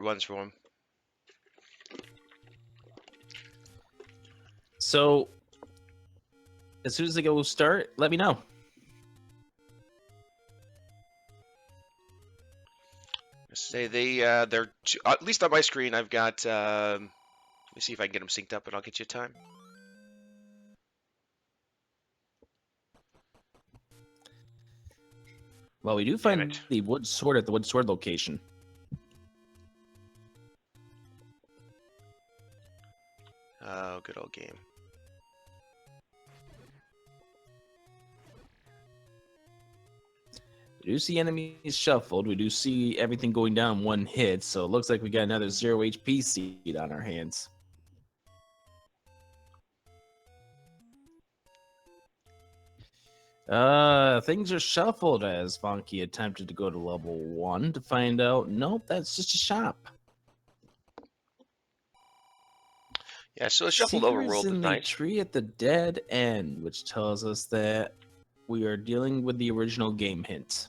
runs for him. So, as soon as they go start, let me know. Say they're at least on my screen. I've got. Let me see if I can get them synced up, and I'll get you a time. Well, we do find the wood sword at the wood sword location. Oh, good old game. We do see enemies shuffled. We do see everything going down one hit, so it looks like we got another 0 HP seed on our hands. Things are shuffled as Vonkie attempted to go to level 1 to find out, nope, that's just a shop. Yeah, so the shuffled Secret overworld is in nice. the tree at the dead end, which tells us that we are dealing with the original game hint.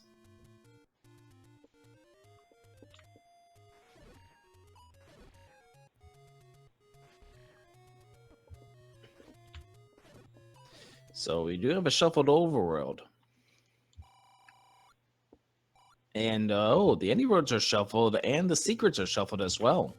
So we do have a shuffled overworld. And oh, the any roads are shuffled and the secrets are shuffled as well.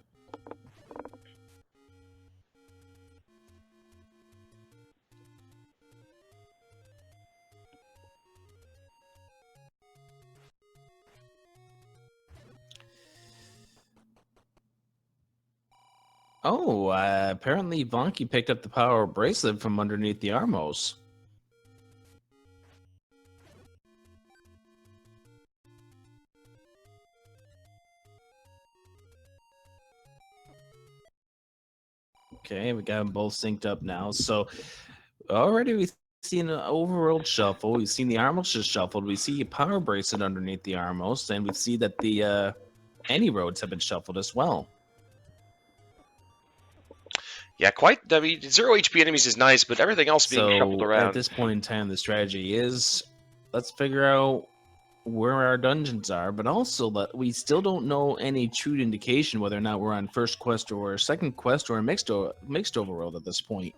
Oh, apparently Vonkie picked up the power bracelet from underneath the armos. Okay, we got them both synced up now. So already we've seen an overworld shuffle. We've seen the armos just shuffled. We see a power bracelet underneath the armos, and we see that the any roads have been shuffled as well. Yeah, quite. I mean, 0 HP enemies is nice, but everything else being shuffled around. At this point in time, the strategy is let's figure out where our dungeons are, but also that we still don't know any true indication whether or not we're on first quest or second quest or a mixed overworld at this point.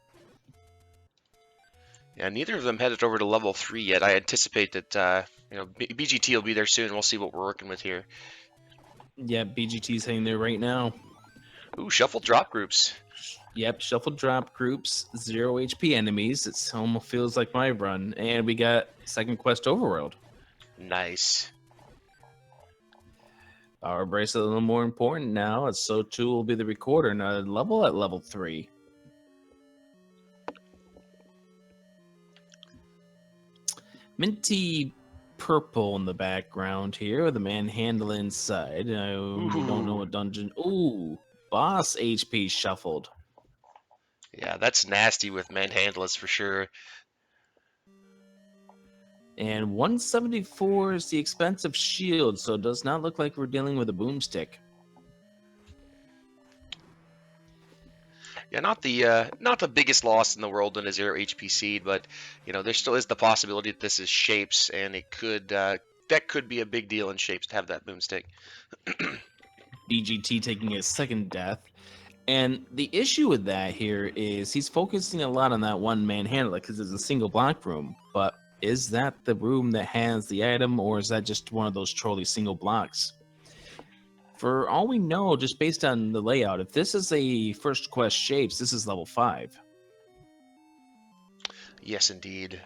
Yeah, neither of them headed over to level 3 yet. I anticipate that BGT will be there soon. We'll see what we're working with here. Yeah, BGT's heading there right now. Ooh, shuffled drop groups. Yep, shuffled drop groups, 0 HP enemies. It almost feels like my run. And we got second quest overworld. Nice. Our bracelet a little more important now, as so too will be the recorder, and a level at level 3. Minty purple in the background here with a manhandle inside. We don't know what dungeon. Ooh, boss HP shuffled. Yeah, that's nasty with manhandlers for sure. And 174 is the expensive shield, so it does not look like we're dealing with a boomstick. Yeah, not the biggest loss in the world in a 0 HP seed, but there still is the possibility that this is shapes, and it could that could be a big deal in shapes to have that boomstick. BGT taking his second death. And the issue with that here is he's focusing a lot on that one manhandler because it's a single block room. But is that the room that has the item, or is that just one of those trolley single blocks? For all we know, just based on the layout, if this is a first quest shapes, this is level 5. Yes, indeed.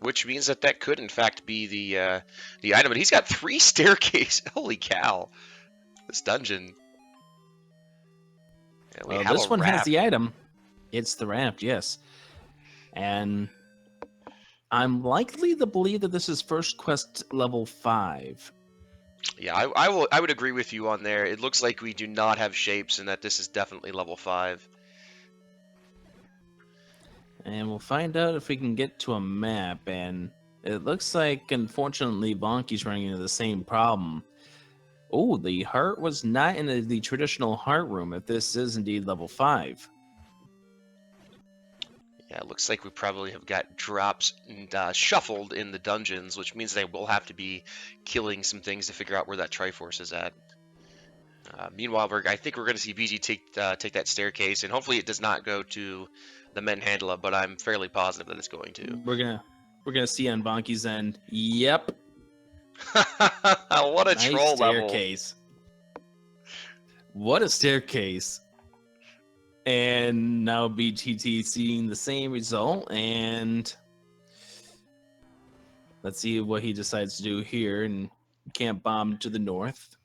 Which means that could in fact be the item. But he's got 3 staircases. Holy cow! This dungeon. Well, this one has the item. It's the raft, yes. And I'm likely to believe that this is first quest level 5. Yeah, I would agree with you on there. It looks like we do not have shapes, and that this is definitely level 5. And we'll find out if we can get to a map. And it looks like, unfortunately, Vonkie's running into the same problem. Oh, the heart was not in the traditional heart room, if this is indeed level 5. Yeah, it looks like we probably have got drops shuffled in the dungeons, which means they will have to be killing some things to figure out where that Triforce is at. Meanwhile, I think we're going to see BG take that staircase, and hopefully it does not go to the Manhandla, but I'm fairly positive that it's going to. We're gonna see on Vonkie's end. Yep. What a Nice troll level. staircase. What a staircase. And now BTT seeing the same result, and let's see what he decides to do here. And camp bomb to the north.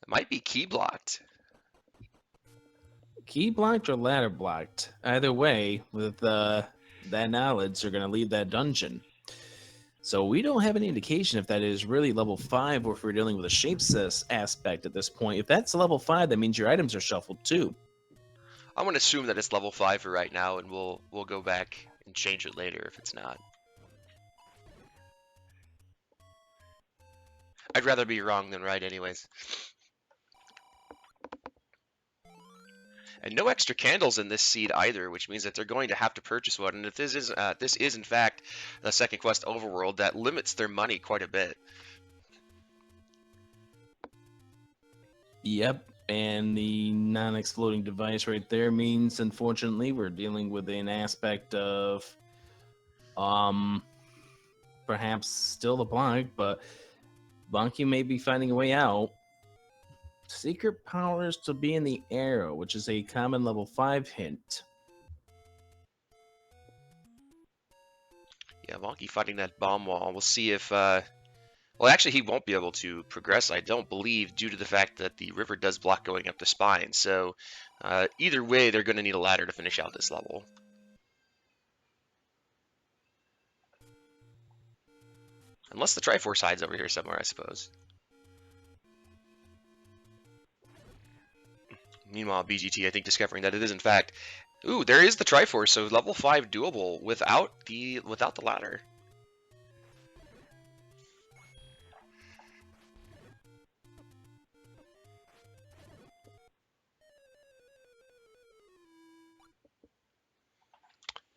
It might be key blocked. Key blocked or ladder blocked. Either way, with that knowledge, they're going to leave that dungeon. So we don't have any indication if that is really level 5 or if we're dealing with a shapes aspect at this point. If that's level 5, that means your items are shuffled too. I'm going to assume that it's level 5 for right now, and we'll go back and change it later if it's not. I'd rather be wrong than right anyways. And no extra candles in this seed either, which means that they're going to have to purchase one. And if this is in fact the second quest overworld, that limits their money quite a bit. Yep, and the non-exploding device right there means, unfortunately, we're dealing with an aspect of, perhaps still a block, but Vonkie may be finding a way out. Secret powers to be in the arrow, which is a common level 5 hint. Yeah, Vonkie fighting that bomb wall. We'll see if... well, actually, he won't be able to progress, I don't believe, due to the fact that the river does block going up the spine. So, either way, they're going to need a ladder to finish out this level. Unless the Triforce hides over here somewhere, I suppose. Meanwhile, BGT, I think, discovering that it is in fact... Ooh, there is the Triforce, so level 5 doable without the ladder.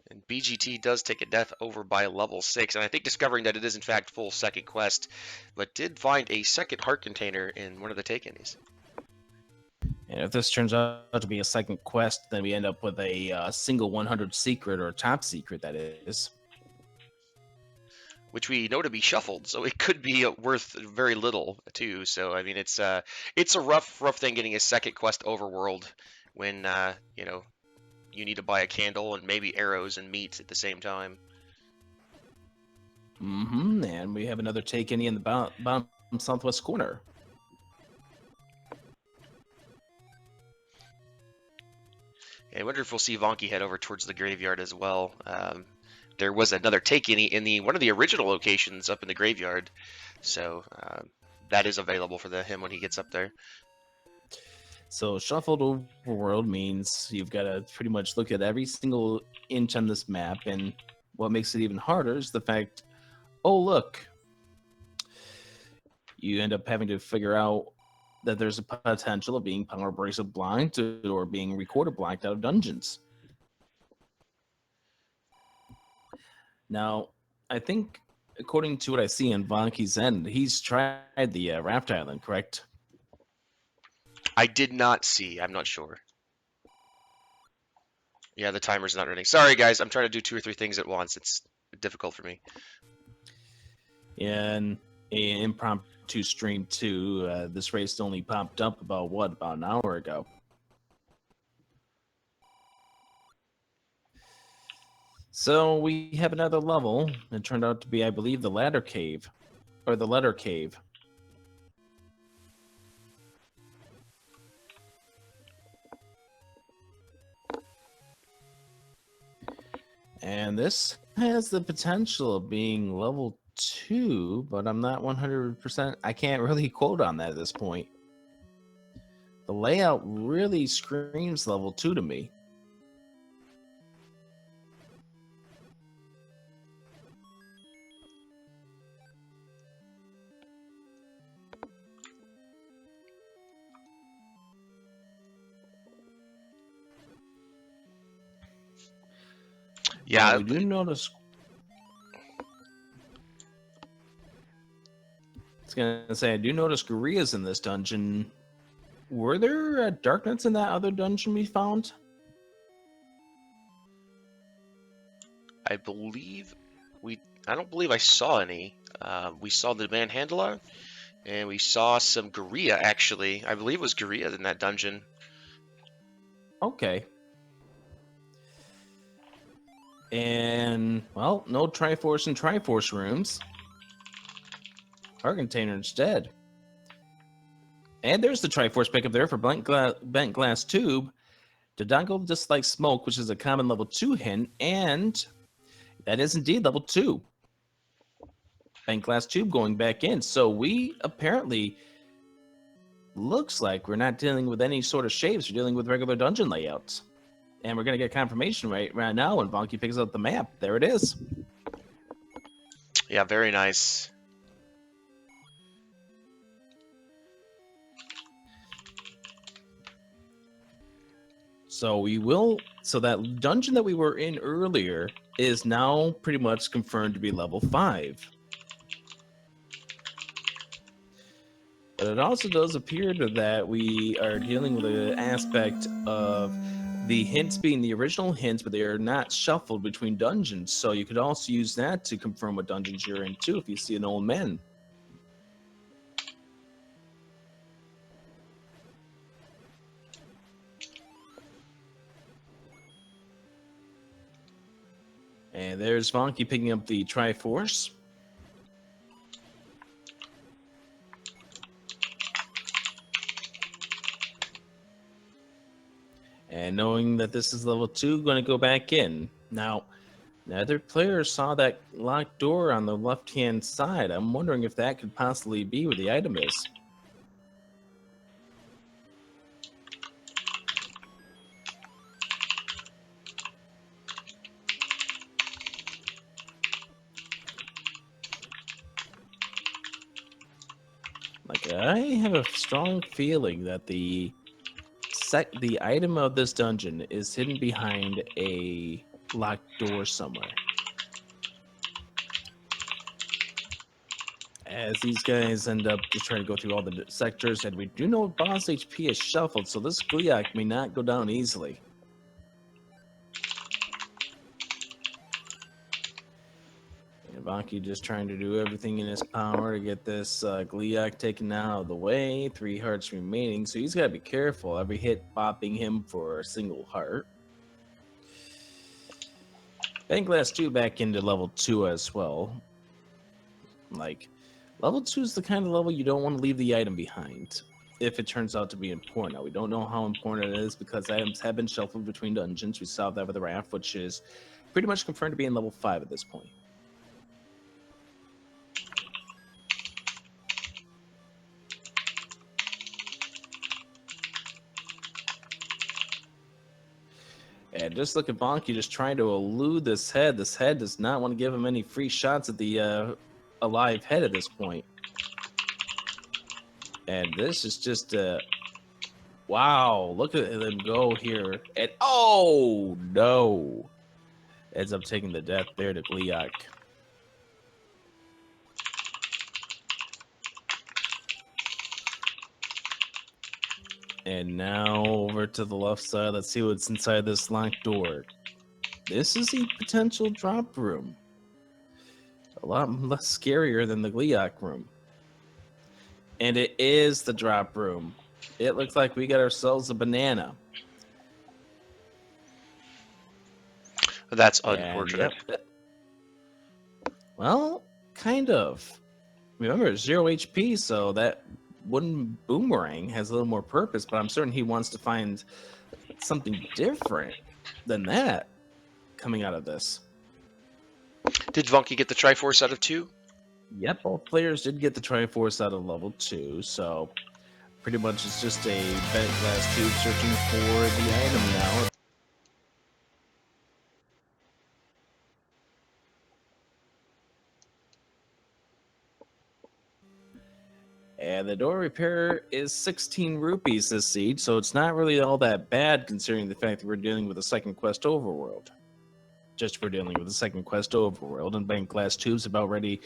And BGT does take a death over by level 6, and I think discovering that it is in fact full second quest, but did find a second heart container in one of the take-ins. And if this turns out to be a second quest, then we end up with a single 100 secret, or top secret, that is. Which we know to be shuffled, so it could be worth very little, too. So, I mean, it's a rough thing getting a second quest overworld when, you know, you need to buy a candle and maybe arrows and meat at the same time. And we have another take-in in the bottom southwest corner. I wonder if we'll see Vonkie head over towards the graveyard as well. There was another take in one of the original locations up in the graveyard, so that is available for him when he gets up there. So shuffled overworld means you've got to pretty much look at every single inch on this map, and what makes it even harder is the fact, oh look, you end up having to figure out that there's a potential of being power bracelet blocked or being recorder blocked out of dungeons. Now, I think, according to what I see on Vonkie's end, he's tried the Raft Island, correct? I did not see. I'm not sure. Yeah, the timer's not running. Sorry, guys. I'm trying to do 2 or 3 things at once. It's difficult for me. And an impromptu stream too. This race only popped up about an hour ago. So we have another level. It turned out to be, I believe, the ladder cave, or the letter cave. And this has the potential of being level 2, but I'm not 100%. I can't really quote on that at this point. The layout really screams level 2 to me. Yeah, we do notice. I was gonna say, I do notice Gorilla's in this dungeon, Were there dark nuts in that other dungeon we found? I don't believe I saw any. We saw the manhandler, and we saw some Gorilla, actually. I believe it was Gorilla in that dungeon. Okay. And, well, no Triforce and Triforce rooms. Our container instead. And there's the Triforce pickup there for Bentglasstube. Dodongo dislikes smoke, which is a common level 2 hint, and that is indeed level 2. Bentglasstube going back in. So we apparently looks like we're not dealing with any sort of shapes. We're dealing with regular dungeon layouts. And we're going to get confirmation right now when Vonkie picks up the map. There it is. Yeah, very nice. So that dungeon that we were in earlier is now pretty much confirmed to be level 5. But it also does appear that we are dealing with an aspect of the hints being the original hints, but they are not shuffled between dungeons. So you could also use that to confirm what dungeons you're in too if you see an old man. And there's Vonkie picking up the Triforce. And knowing that this is level 2, going to go back in. Now, neither player saw that locked door on the left-hand side. I'm wondering if that could possibly be where the item is. Like, I have a strong feeling that the item of this dungeon is hidden behind a locked door somewhere. As these guys end up just trying to go through all the sectors, and we do know boss HP is shuffled, so this Gliok may not go down easily. And Vonkie just trying to do everything in his power to get this Gliok taken out of the way. 3 hearts remaining, so he's got to be careful. Every hit bopping him for a single heart. Bentglasstube back into level 2 as well. Like, level 2 is the kind of level you don't want to leave the item behind if it turns out to be important. Now, we don't know how important it is because items have been shuffled between dungeons. We saw that with the raft, which is pretty much confirmed to be in level 5 at this point. And just look at Vonkie just trying to elude this head. This head does not want to give him any free shots at the alive head at this point. And this is just wow, look at them go here. And oh no. Ends up taking the death there to Gliok. And now over to the left side. Let's see what's inside this locked door. This is a potential drop room. A lot less scarier than the Gliok room. And it is the drop room. It looks like we got ourselves a banana. That's unfortunate. Yep. Well, kind of. Remember, it's 0 HP, so that wooden boomerang has a little more purpose, but I'm certain he wants to find something different than that coming out of this. Did Vonkie get the Triforce out of 2? Yep, both players did get the Triforce out of level 2, so pretty much it's just a Bentglasstube searching for the item now. And the door repair is 16 rupees this siege, so it's not really all that bad considering the fact that we're dealing with a second quest overworld. We're dealing with a second quest overworld, and Bentglasstube's about ready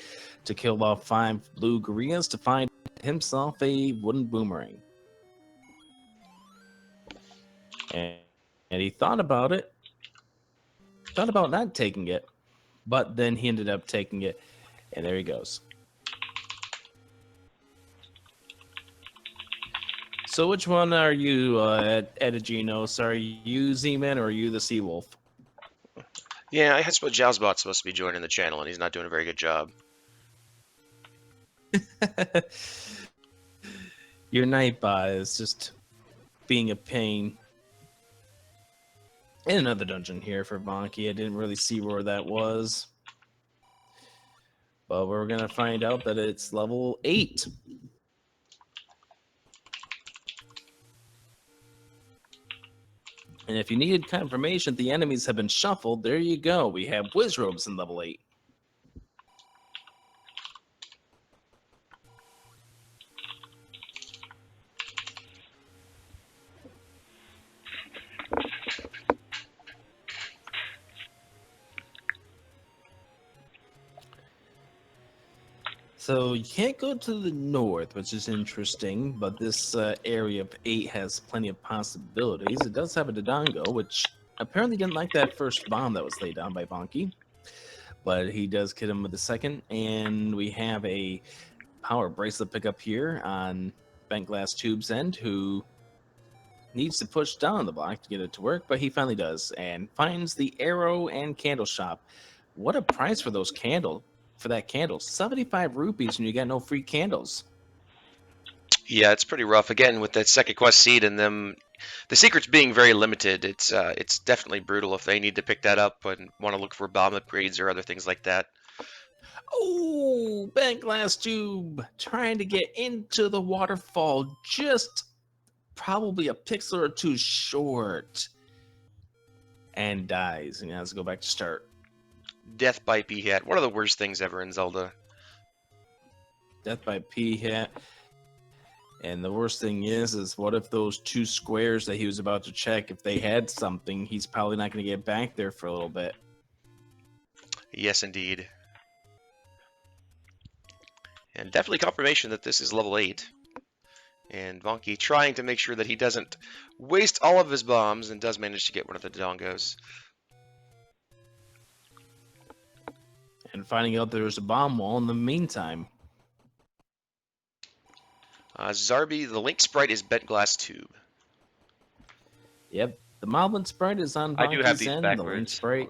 to kill off 5 blue gorillas to find himself a wooden boomerang. and he thought about it, thought about not taking it, but then he ended up taking it, and there he goes. So which one are you, Ediginos? Are you Z-Man or are you the Seawolf? Yeah, I suppose Jalsbot's supposed to be joining the channel, and he's not doing a very good job. Your Nightbot is just being a pain. In another dungeon here for Vonkie. I didn't really see where that was. But we're going to find out that it's level 8. And if you needed confirmation the enemies have been shuffled, there you go. We have Wizrobes in level 8. So you can't go to the north, which is interesting, but this area of 8 has plenty of possibilities. It does have a Dodongo, which apparently didn't like that first bomb that was laid down by Vonkie, but he does hit him with the second, and we have a power bracelet pickup here on Bentglasstube's end, who needs to push down the block to get it to work, but he finally does, and finds the arrow and candle shop. What a price for those candles. For that candle, 75 rupees, and you got no free candles. Yeah, it's pretty rough. Again, with that second quest seed and them, the secrets being very limited, it's definitely brutal if they need to pick that up and want to look for bomb upgrades or other things like that. Oh, Bentglasstube trying to get into the waterfall, just probably a pixel or two short, and dies, and has to go back to start. Death by P-Hat, one of the worst things ever in Zelda. Death by P-Hat. And the worst thing is what if those 2 squares that he was about to check, if they had something, he's probably not going to get back there for a little bit. Yes, indeed. And definitely confirmation that this is level 8. And Vonkie trying to make sure that he doesn't waste all of his bombs and does manage to get one of the Dodongos. And finding out there's a bomb wall in the meantime. Zarby, the Link sprite is Bentglasstube. Yep, the Moblin sprite is on I do have Vonkie's these end. backwards. The Link sprite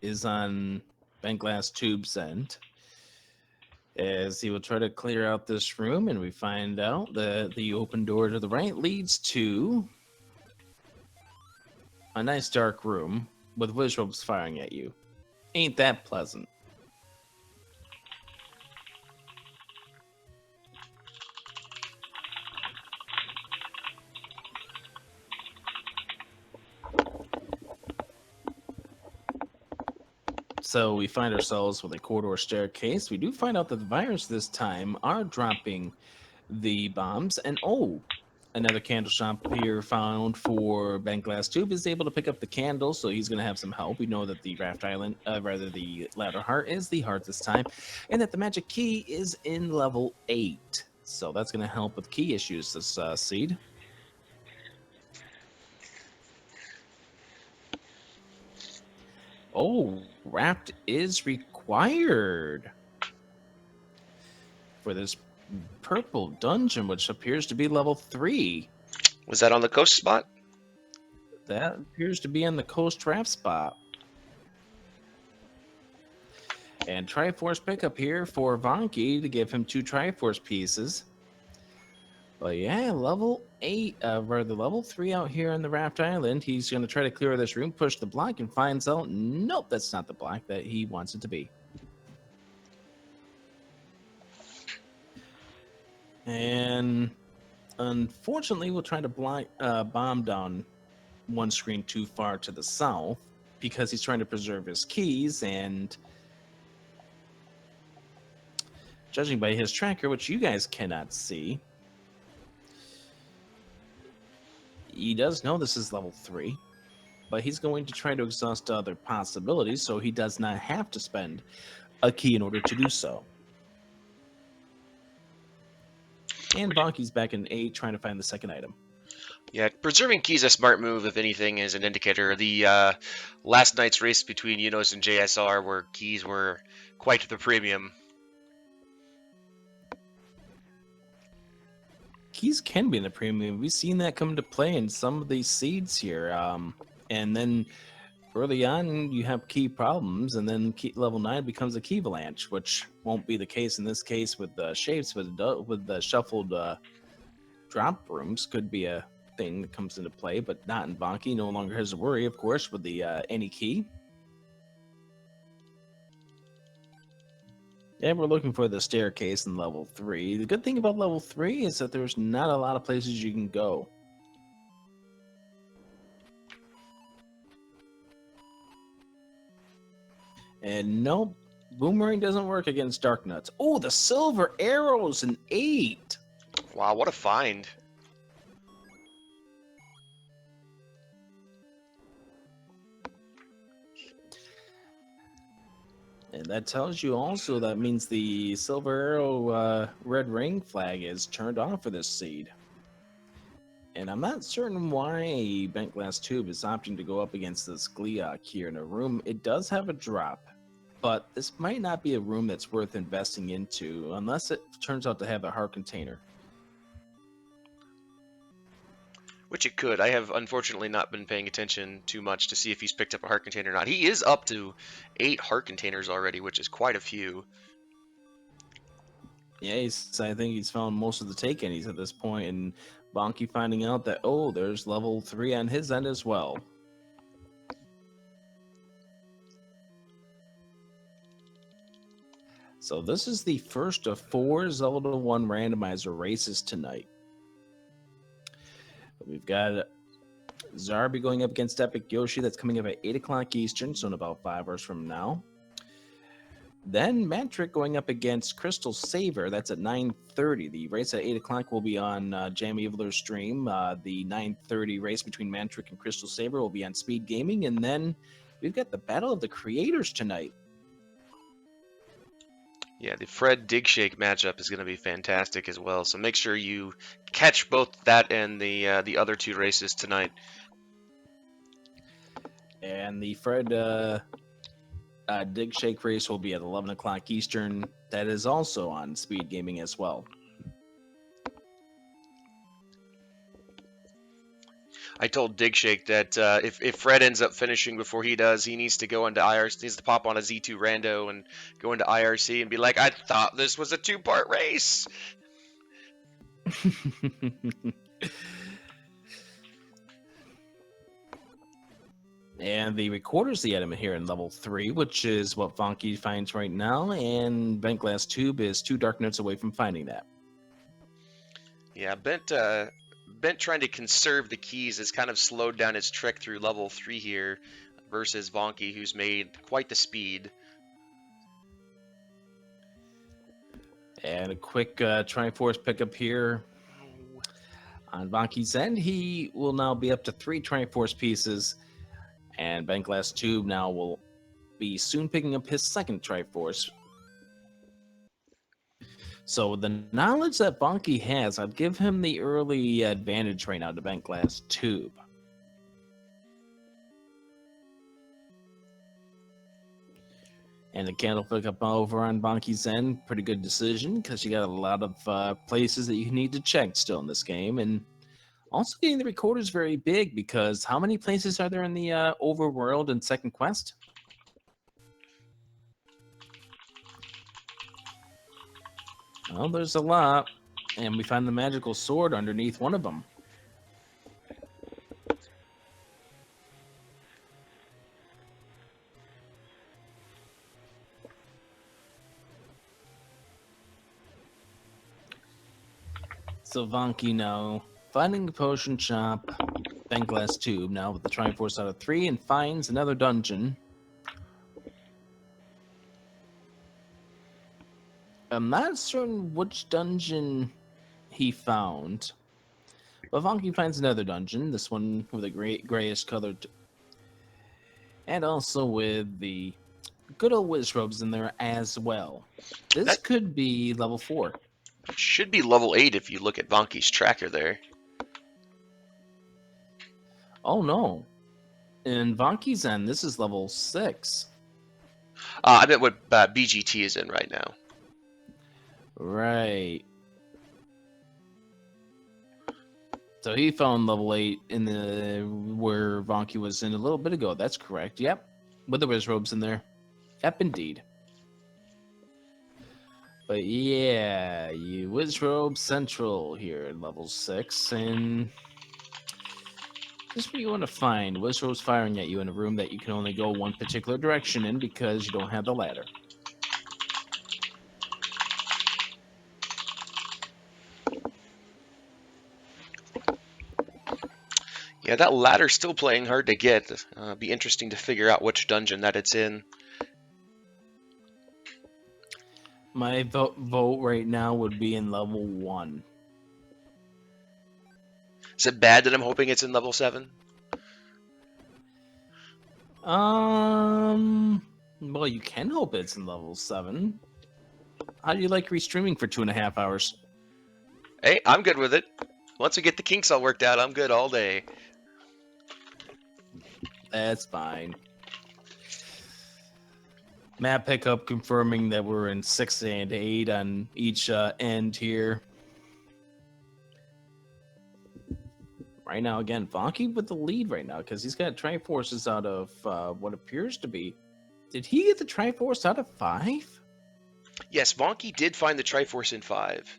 is on Bentglasstube's end. As he will try to clear out this room, and we find out that the open door to the right leads to a nice dark room with Wizrobes firing at you. Ain't that pleasant? So we find ourselves with a corridor staircase. We do find out that the virus this time are dropping the bombs. And oh, another candle shop here found for Bentglasstube is able to pick up the candle, so he's going to have some help. We know that the Raft Island, the Ladder Heart is the heart this time, and that the magic key is in level 8. So that's going to help with key issues this seed. Oh, Raft is required for this purple dungeon, which appears to be level 3. Was that on the coast spot? That appears to be on the coast Raft spot. And Triforce pickup here for Vonkie to give him 2 Triforce pieces. But yeah, level 8, rather level 3 out here on the Raft Island. He's going to try to clear this room, push the block, and finds out, nope, that's not the block that he wants it to be. And unfortunately, we'll try to bomb down one screen too far to the south because he's trying to preserve his keys, and judging by his tracker, which you guys cannot see, he does know this is level 3, but he's going to try to exhaust other possibilities so he does not have to spend a key in order to do so. And Vonkie's back in 8 trying to find the second item. Yeah, preserving keys a smart move, if anything, is an indicator. The last night's race between Unos and JSR, where keys were quite the premium. Keys can be in the premium. We've seen that come into play in some of these seeds here. And then early on, you have key problems, and then level 9 becomes a key avalanche, which won't be the case in this case with the shapes, but with the shuffled drop rooms could be a thing that comes into play, but not in Vonkie. No longer has to worry, of course, with the any key. And we're looking for the staircase in level 3. The good thing about level 3 is that there's not a lot of places you can go. And nope, Boomerang doesn't work against Dark Nuts. Oh, the silver arrows, an 8. Wow, what a find. And that tells you also that means the silver arrow red ring flag is turned off for this seed. And I'm not certain why Bentglasstube is opting to go up against this Gliok here in a room. It does have a drop, but this might not be a room that's worth investing into unless it turns out to have a heart container. Which it could. I have unfortunately not been paying attention too much to see if he's picked up a heart container or not. He is up to 8 heart containers already, which is quite a few. Yeah, I think he's found most of the take-ins at this point, and Vonkie finding out that, oh, there's level 3 on his end as well. So this is the first of 4 Zelda 1 randomizer races tonight. We've got Zarby going up against Epic Yoshi. That's coming up at 8 o'clock Eastern, so in about 5 hours from now. Then Mantric going up against Crystal Saver. That's at 9:30. The race at 8 o'clock will be on JamEvil's stream. The 9:30 race between Mantric and Crystal Saver will be on Speed Gaming. And then we've got the Battle of the Creators tonight. Yeah, the Fred Digshake matchup is going to be fantastic as well. So make sure you catch both that and the other 2 races tonight. And the Fred Digshake race will be at 11 o'clock Eastern. That is also on Speed Gaming as well. I told Digshake that if Fred ends up finishing before he does, he needs to go into IRC, needs to pop on a Z2 rando and go into IRC and be like, I thought this was a 2-part race. And the recorder's the item here in level 3, which is what Vonkie finds right now, and Bentglasstube is 2 dark notes away from finding that. Yeah, Bent trying to conserve the keys has kind of slowed down his trek through level 3 here versus Vonkie, who's made quite the speed. And a quick Triforce pickup here on Vonkie's end. He will now be up to 3 Triforce pieces, and Bentglasstube now will be soon picking up his second Triforce. So with the knowledge that Vonkie has, I'd give him the early advantage right now to Bentglasstube. And the candle pickup over on Vonkie's end, pretty good decision because you got a lot of places that you need to check still in this game. And also getting the recorder is very big because how many places are there in the overworld and second quest? Well, there's a lot. And we find the magical sword underneath one of them. So Vonkie now finding the potion shop, Bentglasstube now with the Triforce out of 3, and finds another dungeon. I'm not certain which dungeon he found, but Vonkie finds another dungeon, this one with a grayish colored, and also with the good old Wiz robes in there as well. This could be level 4. Should be level 8 if you look at Vonkie's tracker there. Oh no. In Vonki's end, this is level 6. I bet what BGT is in right now. Right. So he found level 8 in the where Vonkie was in a little bit ago. That's correct. Yep. With the Wiz robes in there. Yep, indeed. But yeah, you Wizrobe Central here at level 6, and this is what you want to find. Wizrobe's firing at you in a room that you can only go one particular direction in because you don't have the ladder. Yeah, that ladder's still playing hard to get. Be interesting to figure out which dungeon that it's in. My vote right now would be in level 1. Is it bad that I'm hoping it's in level 7? Well, you can hope it's in level 7. How do you like restreaming for 2.5 hours? Hey, I'm good with it. Once we get the kinks all worked out, I'm good all day. That's fine. Map pickup confirming that we're in 6 and 8 on each end here. Right now, again, Vonkie with the lead right now because he's got Triforces out of what appears to be. Did he get the Triforce out of 5? Yes, Vonkie did find the Triforce in 5.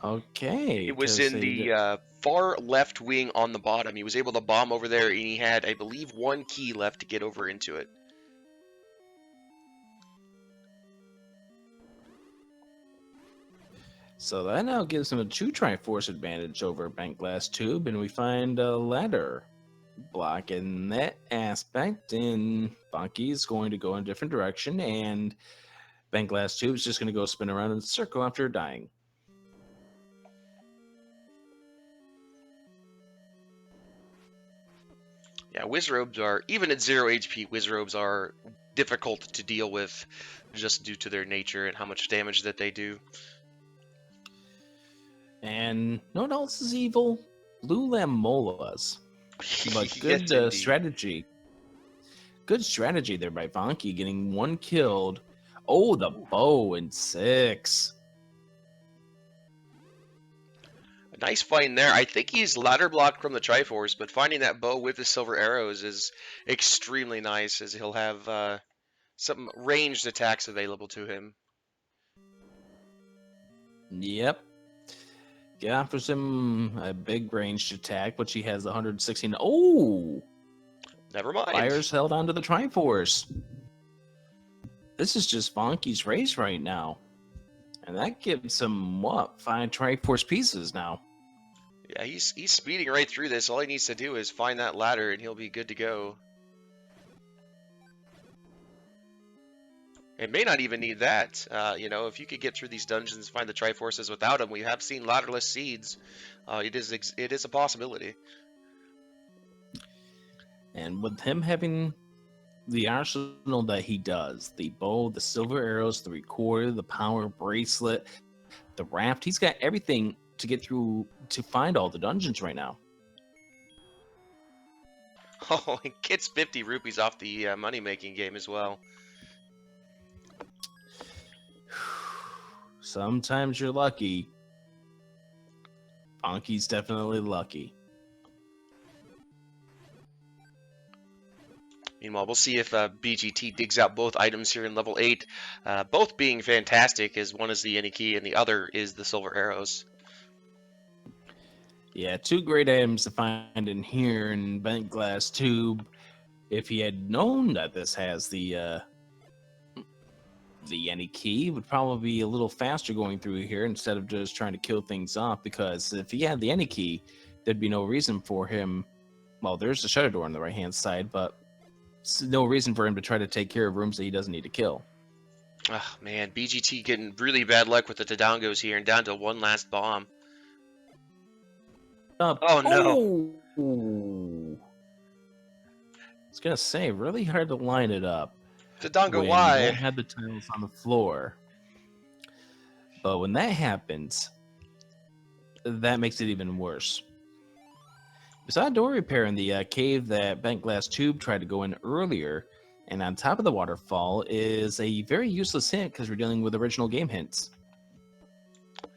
Okay. It was in the far left wing on the bottom. He was able to bomb over there, and he had, I believe, 1 key left to get over into it. So that now gives him a 2 Triforce advantage over Bentglasstube, and we find a ladder block in that aspect, and Vonkie's going to go in a different direction, and Bentglasstube is just going to go spin around in a circle after dying. Yeah, Wizrobes are, even at 0 HP, Wizrobes are difficult to deal with just due to their nature and how much damage that they do. And no one else is evil. Blue Lamolas. But good Yes, strategy. Good strategy there by Vonkie, getting 1 killed. Oh, the bow in 6. A nice find there. I think he's ladder blocked from the Triforce, but finding that bow with the silver arrows is extremely nice, as he'll have some ranged attacks available to him. Yep. Get offers him a big ranged attack, which he has 116. Oh! Never mind. Fire's held onto the Triforce. This is just Vonkie's race right now. And that gives him, what, 5 Triforce pieces now. Yeah, he's speeding right through this. All he needs to do is find that ladder, and he'll be good to go. It may not even need that. You know, if you could get through these dungeons and find the Triforces without them, we have seen ladderless seeds. It is a possibility. And with him having the arsenal that he does, the bow, the silver arrows, the recorder, the power bracelet, the raft, he's got everything to get through to find all the dungeons right now. Oh, it gets 50 rupees off the money-making game as well. Sometimes you're lucky. Vonkie's definitely lucky. Meanwhile, we'll see if BGT digs out both items here in level 8, both being fantastic, as one is the any key and the other is the silver arrows. Yeah, 2 great items to find in here in Bentglasstube. If he had known that this has the any key, would probably be a little faster going through here instead of just trying to kill things off, because if he had the any key, there'd be no reason for him. Well, there's the shutter door on the right hand side, but no reason for him to try to take care of rooms that he doesn't need to kill. Oh man, BGT getting really bad luck with the Tadangos here, and down to 1 last bomb. Oh no. Oh! I was gonna say, really hard to line it up. Tadango, when why? you don't have the tiles on the floor. But when that happens, that makes it even worse. We saw a door repair in the cave that Bentglasstube tried to go in earlier, and on top of the waterfall is a very useless hint because we're dealing with original game hints.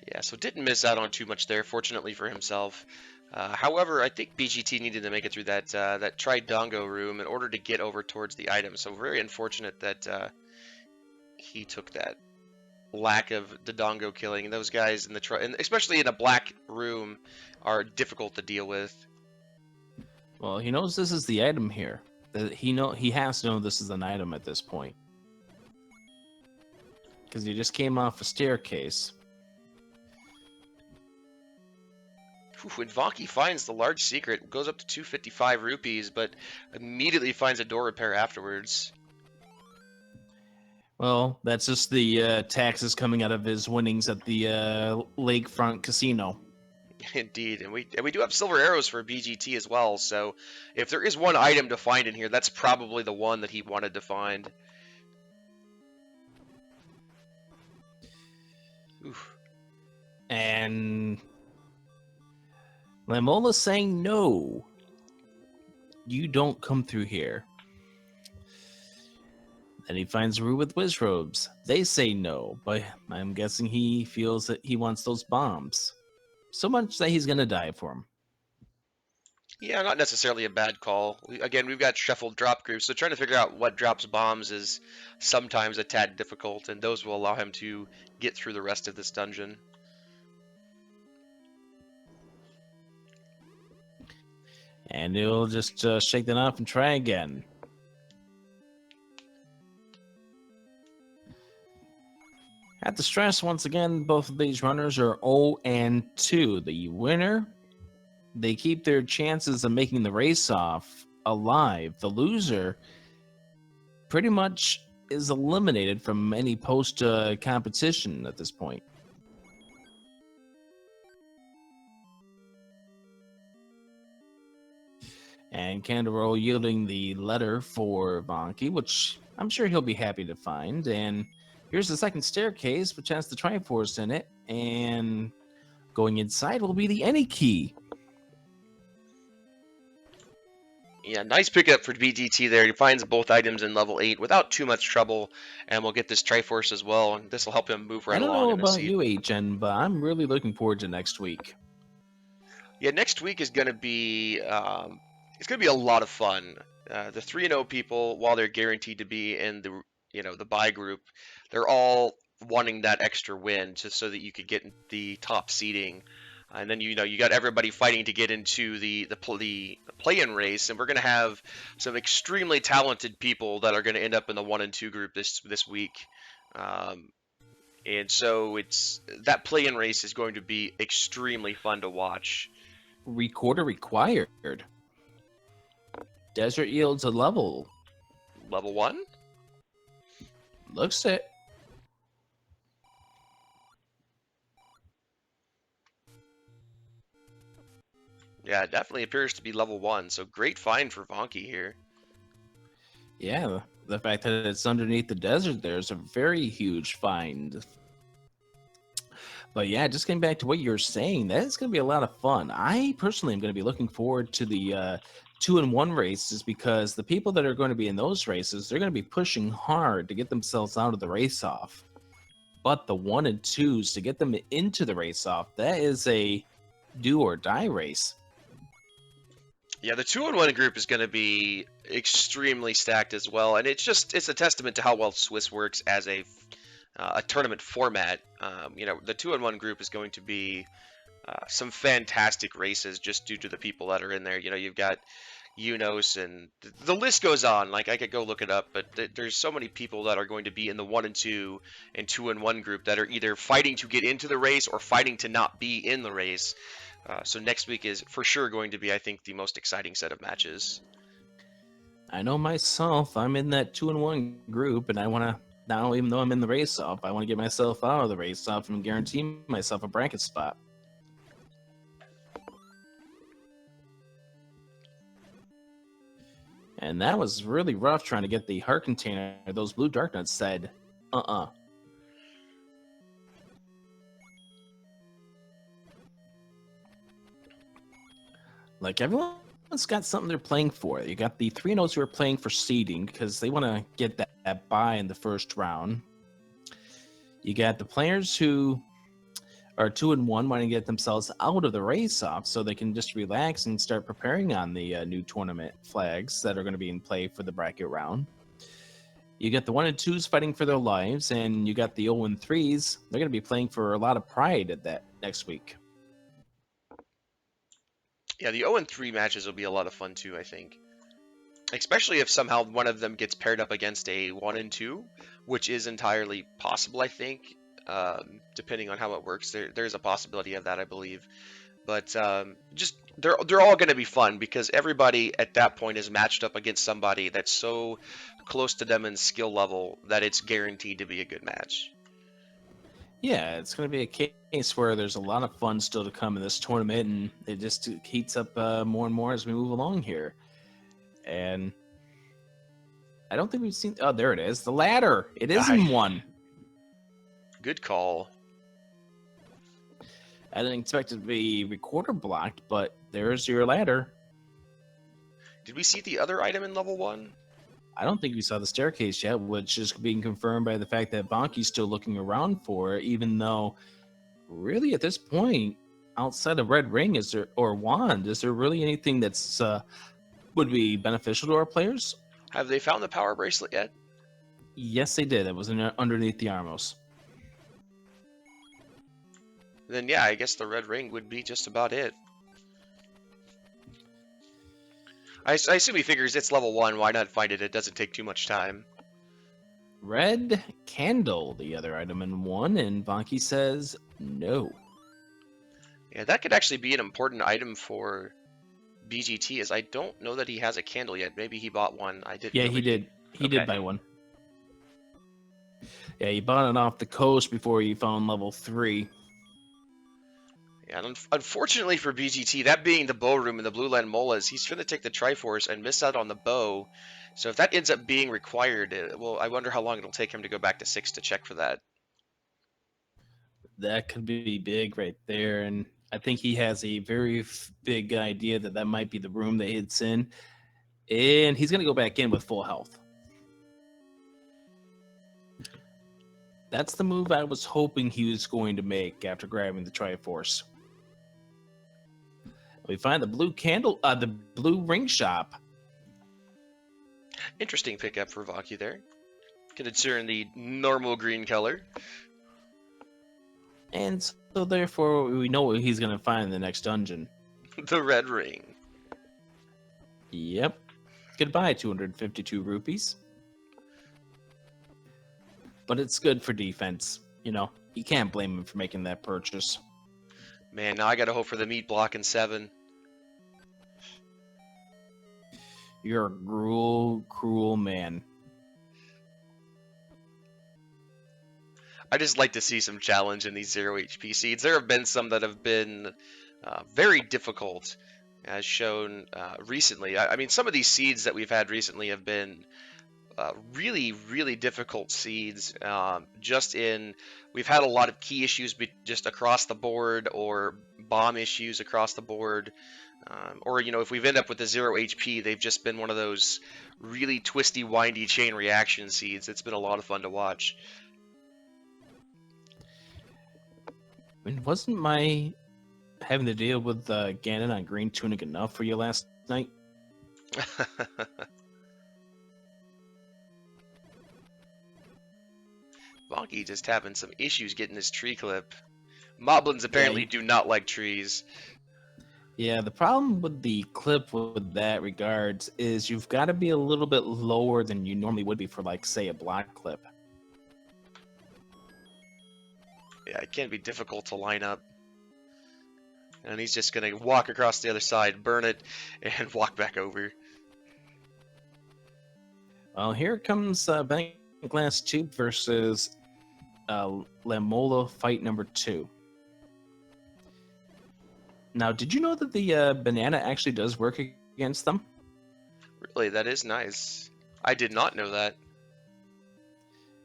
Yeah, so didn't miss out on too much there, fortunately for himself. However, I think BGT needed to make it through that Tridongo room in order to get over towards the item. So very unfortunate that he took that lack of Dodongo killing. And those guys in the and especially in a black room, are difficult to deal with. Well, he knows this is the item here. He has to know this is an item at this point because he just came off a staircase. When Vonkie finds the large secret, goes up to 255 rupees, but immediately finds a door repair afterwards. Well, that's just the taxes coming out of his winnings at the lakefront casino. Indeed, and we do have silver arrows for BGT as well. So if there is one item to find in here, that's probably the one that he wanted to find. Oof. And Lamola's saying no. You don't come through here. Then he finds Rue with Wizrobes. They say no, but I'm guessing he feels that he wants those bombs. So much that he's gonna die for him. Yeah, not necessarily a bad call. Again, we've got shuffled drop groups, so trying to figure out what drops bombs is sometimes a tad difficult, and those will allow him to get through the rest of this dungeon. And he'll just shake that off and try again. At the stress, once again, both of these runners are 0-2. The winner, they keep their chances of making the race off alive. The loser pretty much is eliminated from any post competition at this point. And Candero yielding the letter for Vonkie, which I'm sure he'll be happy to find. And here's the second staircase, which has the Triforce in it. And going inside will be the any key. Yeah, nice pickup for BGT there. He finds both items in level 8 without too much trouble, and we'll get this Triforce as well, and this will help him move right I don't along know in the about seat. you, HN, but I'm really looking forward to next week. Yeah, next week is going to be it's going to be a lot of fun. The 3-0 people, while they're guaranteed to be in the buy group, they're all wanting that extra win just so that you could get the top seeding. And then you got everybody fighting to get into the play-in race, and we're going to have some extremely talented people that are going to end up in the 1 and 2 group this week. And so that play-in race is going to be extremely fun to watch. Recorder required. Desert yields a level. Level 1? Looks it. Yeah, it definitely appears to be level 1. So great find for Vonkie here. Yeah, the fact that it's underneath the desert there is a very huge find. But yeah, just getting back to what you're saying, that is going to be a lot of fun. I personally am going to be looking forward to the 2-1 races because the people that are going to be in those races, they're going to be pushing hard to get themselves out of the race off. But the 1 and 2s, to get them into the race off, that is a do or die race. Yeah, the 2-1 group is going to be extremely stacked as well, and it's a testament to how well Swiss works as a tournament format. The 2-1 group is going to be some fantastic races just due to the people that are in there. You've got Unos, and the list goes on. Like, I could go look it up, but there's so many people that are going to be in the 1 and 2 and 2-1 group that are either fighting to get into the race or fighting to not be in the race. So next week is for sure going to be, I think, the most exciting set of matches. I know myself, I'm in that 2-1 group, and I want to, now even though I'm in the race off, I want to get myself out of the race off and guarantee myself a bracket spot. And that was really rough trying to get the heart container. Those blue dark nuts said, Like, everyone everyone's got something they're playing for. You got the 3-0s who are playing for seeding because they want to get that bye in the first round. You got the players who are 2-1, want to get themselves out of the race off so they can just relax and start preparing on the new tournament flags that are going to be in play for the bracket round. You got the 1 and 2s fighting for their lives, and you got the 0 and 3s. They're going to be playing for a lot of pride at that next week. Yeah, the 0 and 3 matches will be a lot of fun too, I think. Especially if somehow one of them gets paired up against a 1 and 2, which is entirely possible, I think. Depending on how it works, there's a possibility of that, I believe. But just they're all going to be fun because everybody at that point is matched up against somebody that's so close to them in skill level that it's guaranteed to be a good match. Yeah, it's going to be a case where there's a lot of fun still to come in this tournament, and it just heats up more and more as we move along here. And I don't think we've seen... Oh, there it is. The ladder. It is in one. Good call. I didn't expect it to be recorder blocked, but there's your ladder. Did we see the other item in level 1? I don't think we saw the staircase yet, which is being confirmed by the fact that Vonkie's still looking around for it, even though really at this point, outside of Red Ring or Wand, is there really anything that's would be beneficial to our players? Have they found the power bracelet yet? Yes, they did. It was underneath the Armos. Then yeah, I guess the red ring would be just about it. I assume he figures it's level 1, why not find it? It doesn't take too much time. Red Candle, the other item in 1, and Vonkie says no. Yeah, that could actually be an important item for BGT, as I don't know that he has a candle yet. Maybe he bought one. I didn't. Yeah, he did. He did buy one. Yeah, he bought it off the coast before he found level 3. Yeah, and unfortunately for BGT, that being the bow room in the Blue Land Molas, he's going to take the Triforce and miss out on the bow. So if that ends up being required, well, I wonder how long it'll take him to go back to 6 to check for that. That could be big right there, and I think he has a very big idea that that might be the room that it's in, and he's going to go back in with full health. That's the move I was hoping he was going to make after grabbing the Triforce. We find the blue candle, the blue ring shop. Interesting pickup for Vonkie there, considering the normal green color. And so therefore we know what he's going to find in the next dungeon. The red ring. Yep. Goodbye, 252 rupees. But it's good for defense. You know, you can't blame him for making that purchase. Man, now I gotta hope for the meat block in 7. You're a cruel man. I just like to see some challenge in these 0 HP seeds. There have been some that have been very difficult, as shown recently. I mean, some of these seeds that we've had recently have been really, really difficult seeds. We've had a lot of key issues just across the board, or bomb issues across the board. Or, you know, if we've ended up with the 0 HP, they've just been one of those really twisty, windy chain reaction seeds. It's been a lot of fun to watch. I mean, wasn't my having to deal with Ganon on green tunic enough for you last night? Vonkie just having some issues getting his tree clip. Moblins apparently do not like trees. Yeah, the problem with the clip with that regards is you've got to be a little bit lower than you normally would be for, like, say, a block clip. Yeah, it can be difficult to line up. And he's just going to walk across the other side, burn it, and walk back over. Well, here comes Bentglasstube versus Lamola fight number 2. Now, did you know that the banana actually does work against them? Really, that is nice. I did not know that.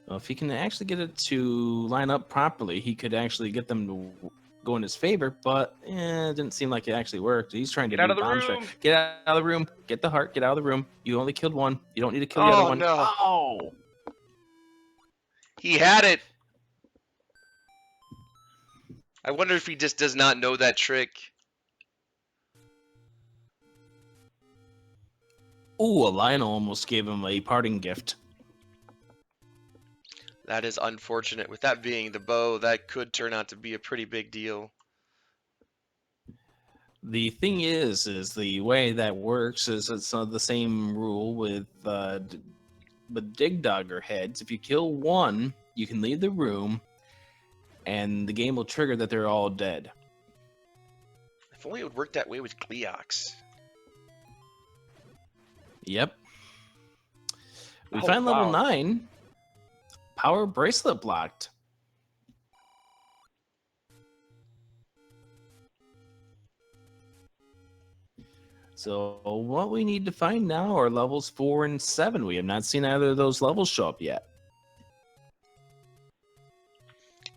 Well, if he can actually get it to line up properly, he could actually get them to go in his favor, but it didn't seem like it actually worked. He's trying to Get out do of the bomb strike. room! Get out of the room. Get the heart. Get out of the room. You only killed one. You don't need to kill the other Oh one. no! Oh! He had it! I wonder if he just does not know that trick. Ooh, a Lionel almost gave him a parting gift. That is unfortunate. With that being the bow, that could turn out to be a pretty big deal. The thing is the way that works is it's the same rule with Dig Dogger heads. If you kill one, you can leave the room, and the game will trigger that they're all dead. If only it would work that way with Gleox. Yep. We Oh, find level wow. 9. Power bracelet blocked. So what we need to find now are levels 4 and 7. We have not seen either of those levels show up yet.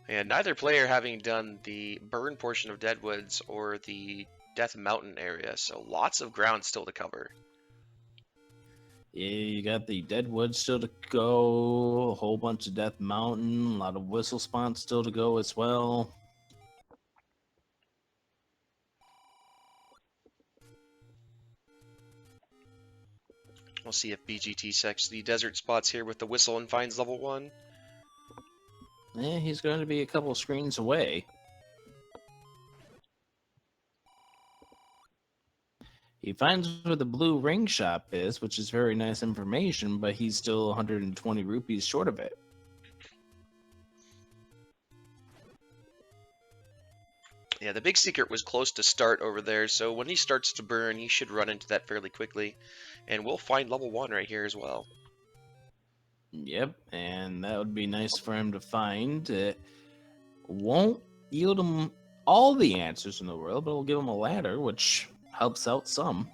And neither player having done the burn portion of Deadwoods or the Death Mountain area, so lots of ground still to cover. Yeah, you got the Deadwood still to go, a whole bunch of Death Mountain, a lot of whistle spots still to go as well. We'll see if BGT checks the desert spots here with the whistle and finds level 1. He's going to be a couple screens away. He finds where the blue ring shop is, which is very nice information, but he's still 120 rupees short of it. Yeah, the big secret was close to start over there, so when he starts to burn, he should run into that fairly quickly. And we'll find level 1 right here as well. Yep, and that would be nice for him to find. It won't yield him all the answers in the world, but it'll give him a ladder, which helps out some.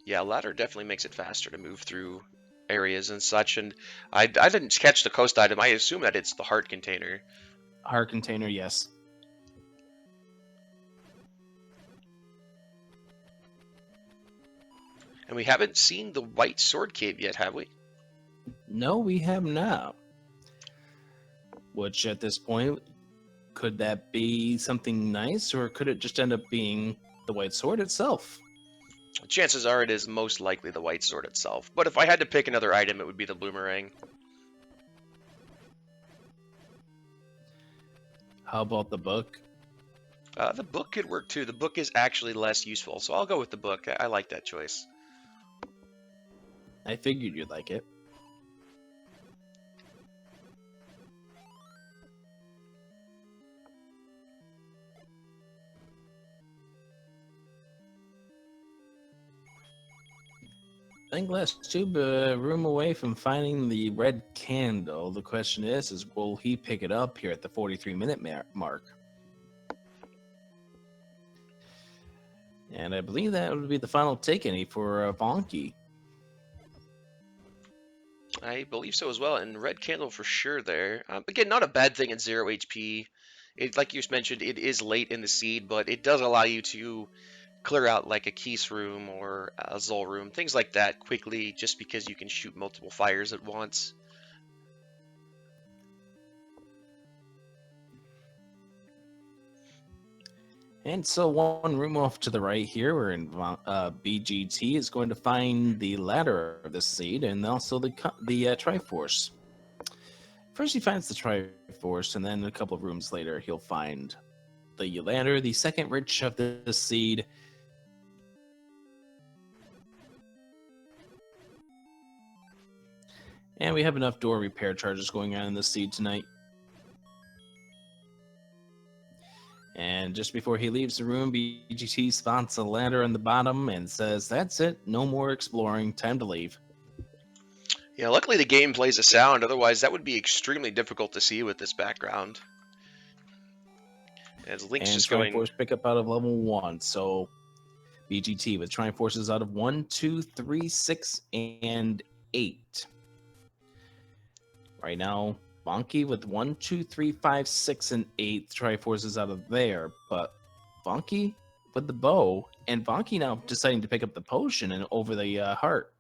Yeah, ladder definitely makes it faster to move through areas and such. And I didn't catch the coast item. I assume that it's the heart container. Heart container, yes. And we haven't seen the white sword cave yet, have we? No, we have not. Which at this point, could that be something nice, or could it just end up being the white sword itself? Chances are it is most likely the white sword itself. But if I had to pick another item, it would be the boomerang. How about the book? The book could work too. The book is actually less useful, so I'll go with the book. I like that choice. I figured you'd like it. Bentglasstube, a room away from finding the red candle. The question is will he pick it up here at the 43-minute mark? And I believe that would be the final take any for Vonkie. I believe so as well, and red candle for sure there. Again, not a bad thing in 0 HP. Like you mentioned, it is late in the seed, but it does allow you to clear out like a Keese room or a Zol room, things like that quickly, just because you can shoot multiple fires at once. And so one room off to the right here, we're in BGT is going to find the ladder of the seed and also the Triforce. First he finds the Triforce, and then a couple of rooms later he'll find the ladder, the second rich of the seed. And we have enough door repair charges going on in the seed tonight. And just before he leaves the room, BGT spots a ladder on the bottom and says, "That's it, no more exploring, time to leave." Yeah, luckily the game plays a sound, otherwise that would be extremely difficult to see with this background. As Link's and just going... Triforce pick up out of level 1, so BGT with Triforces out of 1, 2, 3, 6, and 8. Right now, Vonkie with 1, 2, 3, 5, 6, and 8 Triforces out of there, but Vonkie with the bow, and Vonkie now deciding to pick up the potion and over the heart.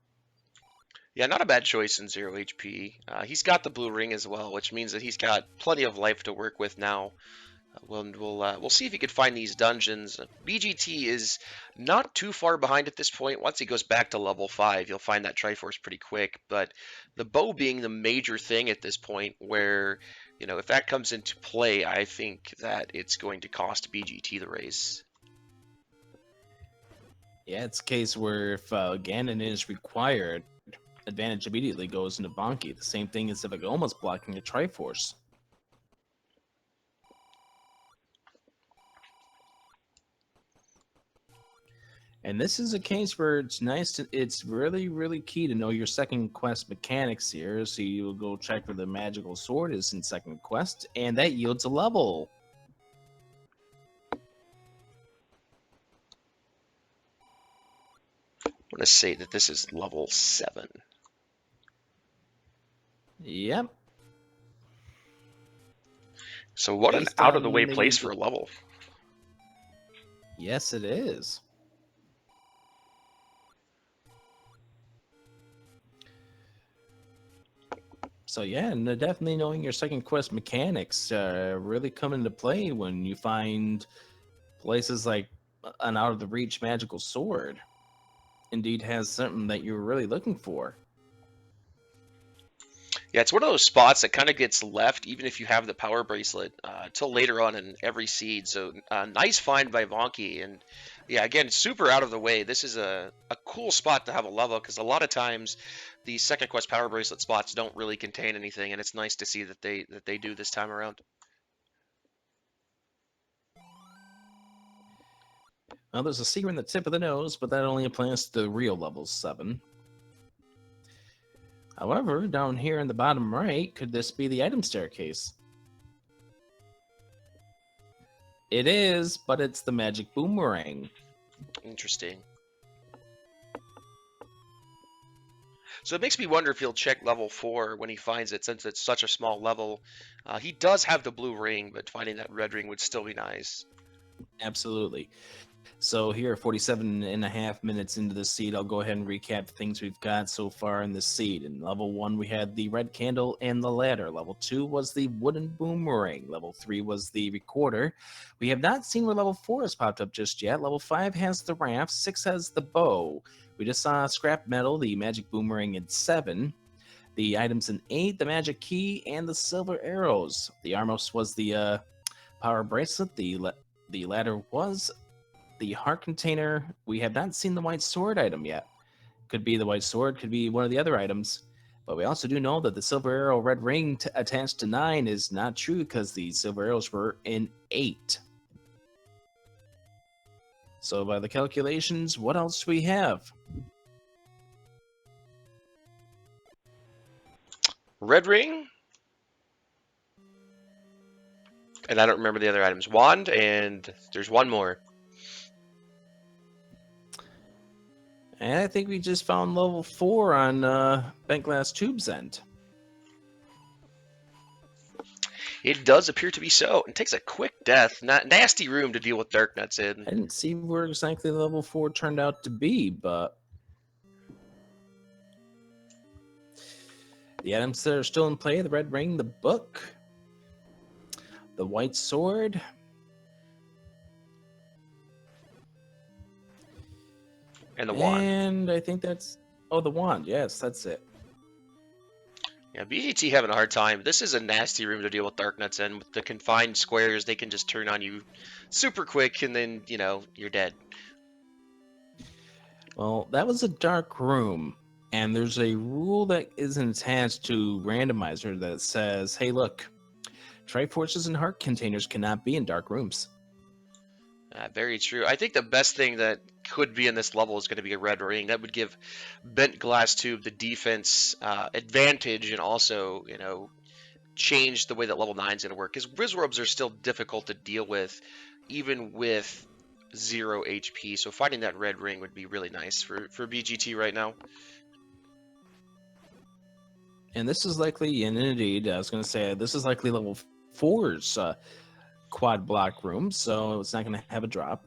Yeah, not a bad choice in 0 HP. He's got the blue ring as well, which means that he's got plenty of life to work with now. We'll see if he could find these dungeons. BGT is not too far behind at this point. Once he goes back to level 5, you'll find that Triforce pretty quick. But the bow being the major thing at this point, where, you know, if that comes into play, I think that it's going to cost BGT the race. Yeah, it's a case where if Ganon is required, advantage immediately goes into Vonkie. The same thing as if it almost blocking a Triforce. And this is a case where it's nice to, it's really, really key to know your second quest mechanics here. So you'll go check where the magical sword is in second quest, and that yields a level. I'm going to say that this is level 7. Yep. So what an Based out-of-the-way on place for a level. Yes, it is. So yeah, and definitely knowing your second quest mechanics really come into play when you find places like an out of the reach magical sword. Indeed, has something that you're really looking for. Yeah, it's one of those spots that kind of gets left even if you have the power bracelet till later on in every seed. So nice find by Vonkie. And yeah, again, super out of the way. This is a cool spot to have a level because a lot of times the second quest power bracelet spots don't really contain anything, and it's nice to see that they do this time around. Now, there's a secret in the tip of the nose, but that only applies to the real level 7. However, down here in the bottom right, could this be the item staircase? It is, but it's the magic boomerang. Interesting. So it makes me wonder if he'll check level 4 when he finds it, since it's such a small level. He does have the blue ring, but finding that red ring would still be nice. Absolutely. So here, 47 and a half minutes into the seed, I'll go ahead and recap the things we've got so far in the seed. In level 1, we had the red candle and the ladder. Level 2 was the wooden boomerang. Level 3 was the recorder. We have not seen where level 4 has popped up just yet. Level 5 has the raft. 6 has the bow. We just saw scrap metal, the magic boomerang in 7. The items in 8, the magic key, and the silver arrows. The Armos was the power bracelet. The ladder was the heart container. We have not seen the white sword item yet. Could be the white sword, could be one of the other items. But we also do know that the silver arrow red ring attached to 9 is not true because the silver arrows were in 8. So by the calculations, what else do we have? Red ring. And I don't remember the other items. Wand, and there's one more. And I think we just found level 4 on Bentglasstube's end. It does appear to be so. It takes a quick death. Nasty room to deal with Dark Nuts in. I didn't see where exactly level 4 turned out to be, but the items that are still in play, the red ring, the book, the white sword, and the wand. And I think that's... Oh, the wand. Yes, that's it. Yeah, BGT having a hard time. This is a nasty room to deal with Dark Nuts in. With the confined squares, they can just turn on you super quick, and then, you know, you're dead. Well, that was a dark room, and there's a rule that isn't attached to Randomizer that says, hey, look, Triforces and heart containers cannot be in dark rooms. Very true. I think the best thing that could be in this level is going to be a red ring. That would give Bentglasstube the defense advantage, and also, you know, change the way that level 9 is going to work. Because Rizworobs are still difficult to deal with, even with 0 HP. So finding that red ring would be really nice for BGT right now. And this is likely, and indeed, I was going to say, this is likely level 4's quad block room, so it's not going to have a drop.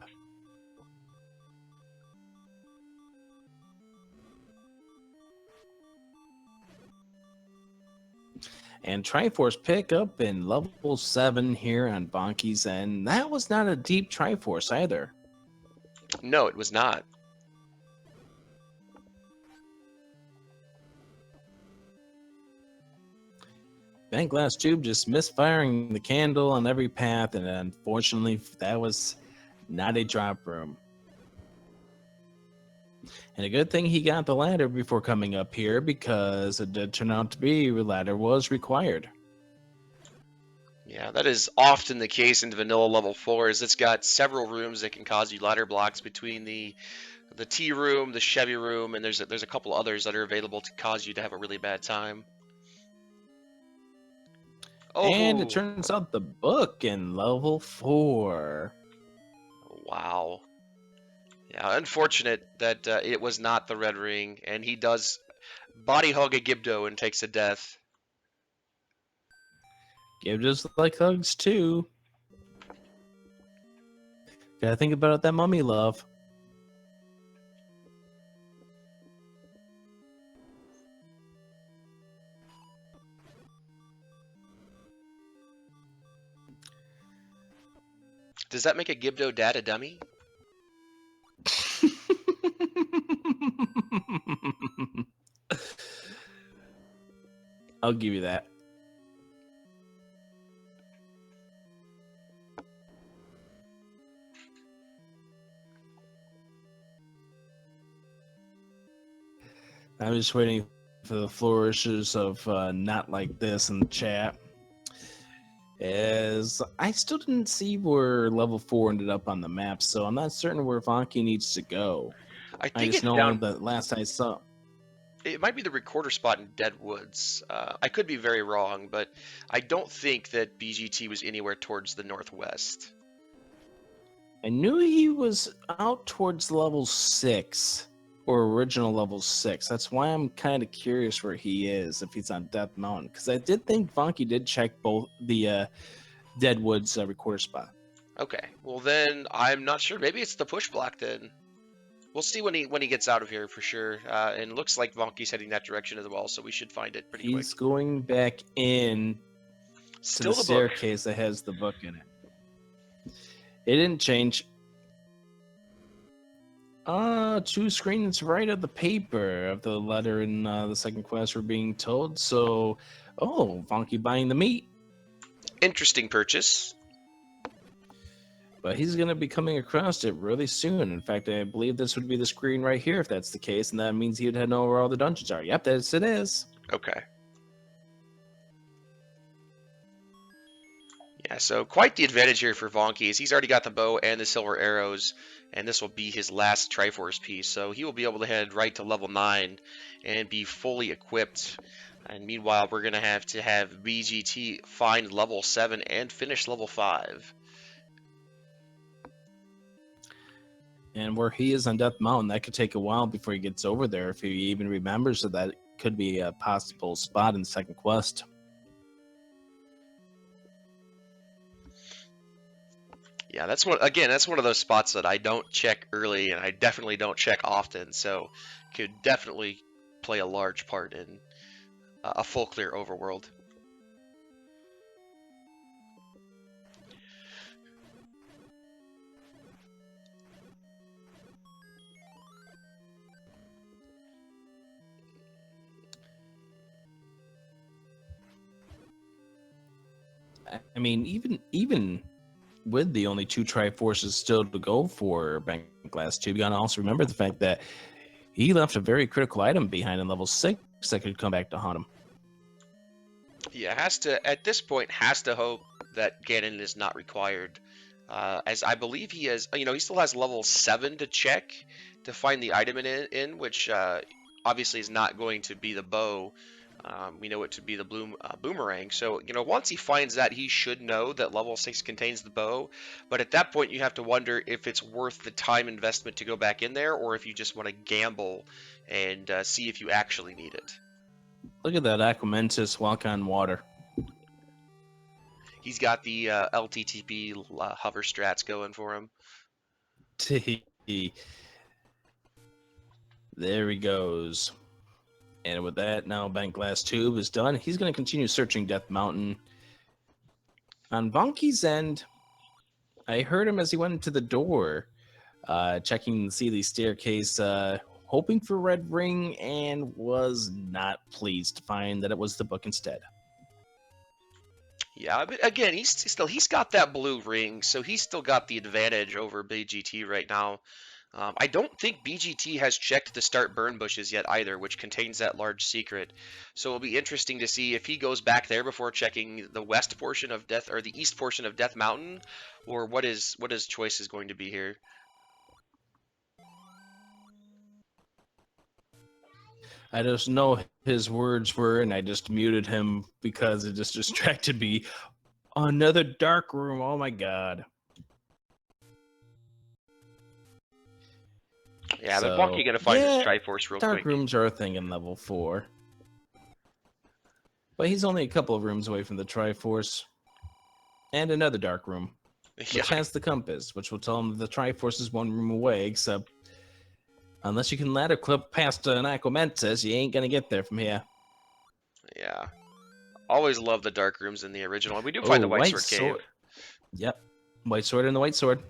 And Triforce pickup in level 7 here on Vonkie's end. That was not a deep Triforce either. No, it was not. Bentglasstube just misfiring the candle on every path, and unfortunately, that was not a drop room. And a good thing he got the ladder before coming up here, because it did turn out to be the ladder was required. Yeah, that is often the case in vanilla level 4s. It's got several rooms that can cause you ladder blocks between the tea room, the Chevy room, and there's a couple others that are available to cause you to have a really bad time. Oh, And it turns out the book in level 4. wow. Yeah, unfortunate that it was not the red ring, and he does body hug a Gibdo and takes a death. Give just like hugs too. Gotta think about that mummy love. Does that make a Gibdo dad a dummy? I'll give you that. I'm just waiting for the flourishes of not like this in the chat. As I still didn't see where level 4 ended up on the map, so I'm not certain where Vonkie needs to go. I I think just it's know down. that last I saw. It might be the recorder spot in Dead Woods. I could be very wrong, but I don't think that BGT was anywhere towards the northwest. I knew he was out towards level 6, or original level 6. That's why I'm kind of curious where he is, if he's on Death Mountain. Because I did think Vonkie did check both the Deadwood's recorder spot. Okay, well then I'm not sure. Maybe it's the push block then. We'll see when he gets out of here for sure. And it looks like Vonkie's heading that direction as well, so we should find it pretty quick. He's going back in Still to the the book. staircase that has the book in it. It didn't change. 2 screens right of the paper of the letter in the second quest we're being told. So, Vonkie buying the meat. Interesting purchase. But he's going to be coming across it really soon. In fact, I believe this would be the screen right here if that's the case, and that means he'd know where all the dungeons are. Yep, it is. Okay. Yeah, so quite the advantage here for Vonkie is he's already got the bow and the silver arrows, and this will be his last Triforce piece. So he will be able to head right to level 9 and be fully equipped. And meanwhile, we're going to have BGT find level 7 and finish level 5. And where he is on Death Mountain, that could take a while before he gets over there, if he even remembers that could be a possible spot in the second quest. Yeah, that's one of those spots that I don't check early, and I definitely don't check often, so could definitely play a large part in a full clear overworld. I mean, even with the only 2 Triforces still to go for Bentglasstube, you gotta also remember the fact that he left a very critical item behind in level 6 that could come back to haunt him. Yeah, at this point has to hope that Ganon is not required, as I believe he has. He still has level 7 to check to find the item in which obviously is not going to be the bow. We know it to be the boomerang. So, once he finds that, he should know that level 6 contains the bow. But at that point, you have to wonder if it's worth the time investment to go back in there, or if you just want to gamble and see if you actually need it. Look at that Aquamentus walk on water. He's got the LTTP hover strats going for him. There he goes. And with that, now Bentglasstube is done. He's going to continue searching Death Mountain. On Vonkie's end, I heard him as he went into the door, checking the Sealy staircase, hoping for Red Ring, and was not pleased to find that it was the book instead. Yeah, but again, he's got that blue ring, so he's still got the advantage over BGT right now. I don't think BGT has checked the start burn bushes yet either, which contains that large secret. So it'll be interesting to see if he goes back there before checking the west portion of Death or the east portion of Death Mountain, or what his choice is going to be here. I just know his words were, and I just muted him because it just distracted me. Another dark room. Oh my god. Yeah, but Vonkie gonna find his Triforce real quick. Dark rooms are a thing in level 4. But he's only a couple of rooms away from the Triforce. And another dark room. Which has the compass, which will tell him that the Triforce is one room away, except unless you can ladder clip past an Aquamentus, you ain't gonna get there from here. Yeah. Always love the dark rooms in the original. We do find the White Sword Cave. Yep. White Sword and the White Sword.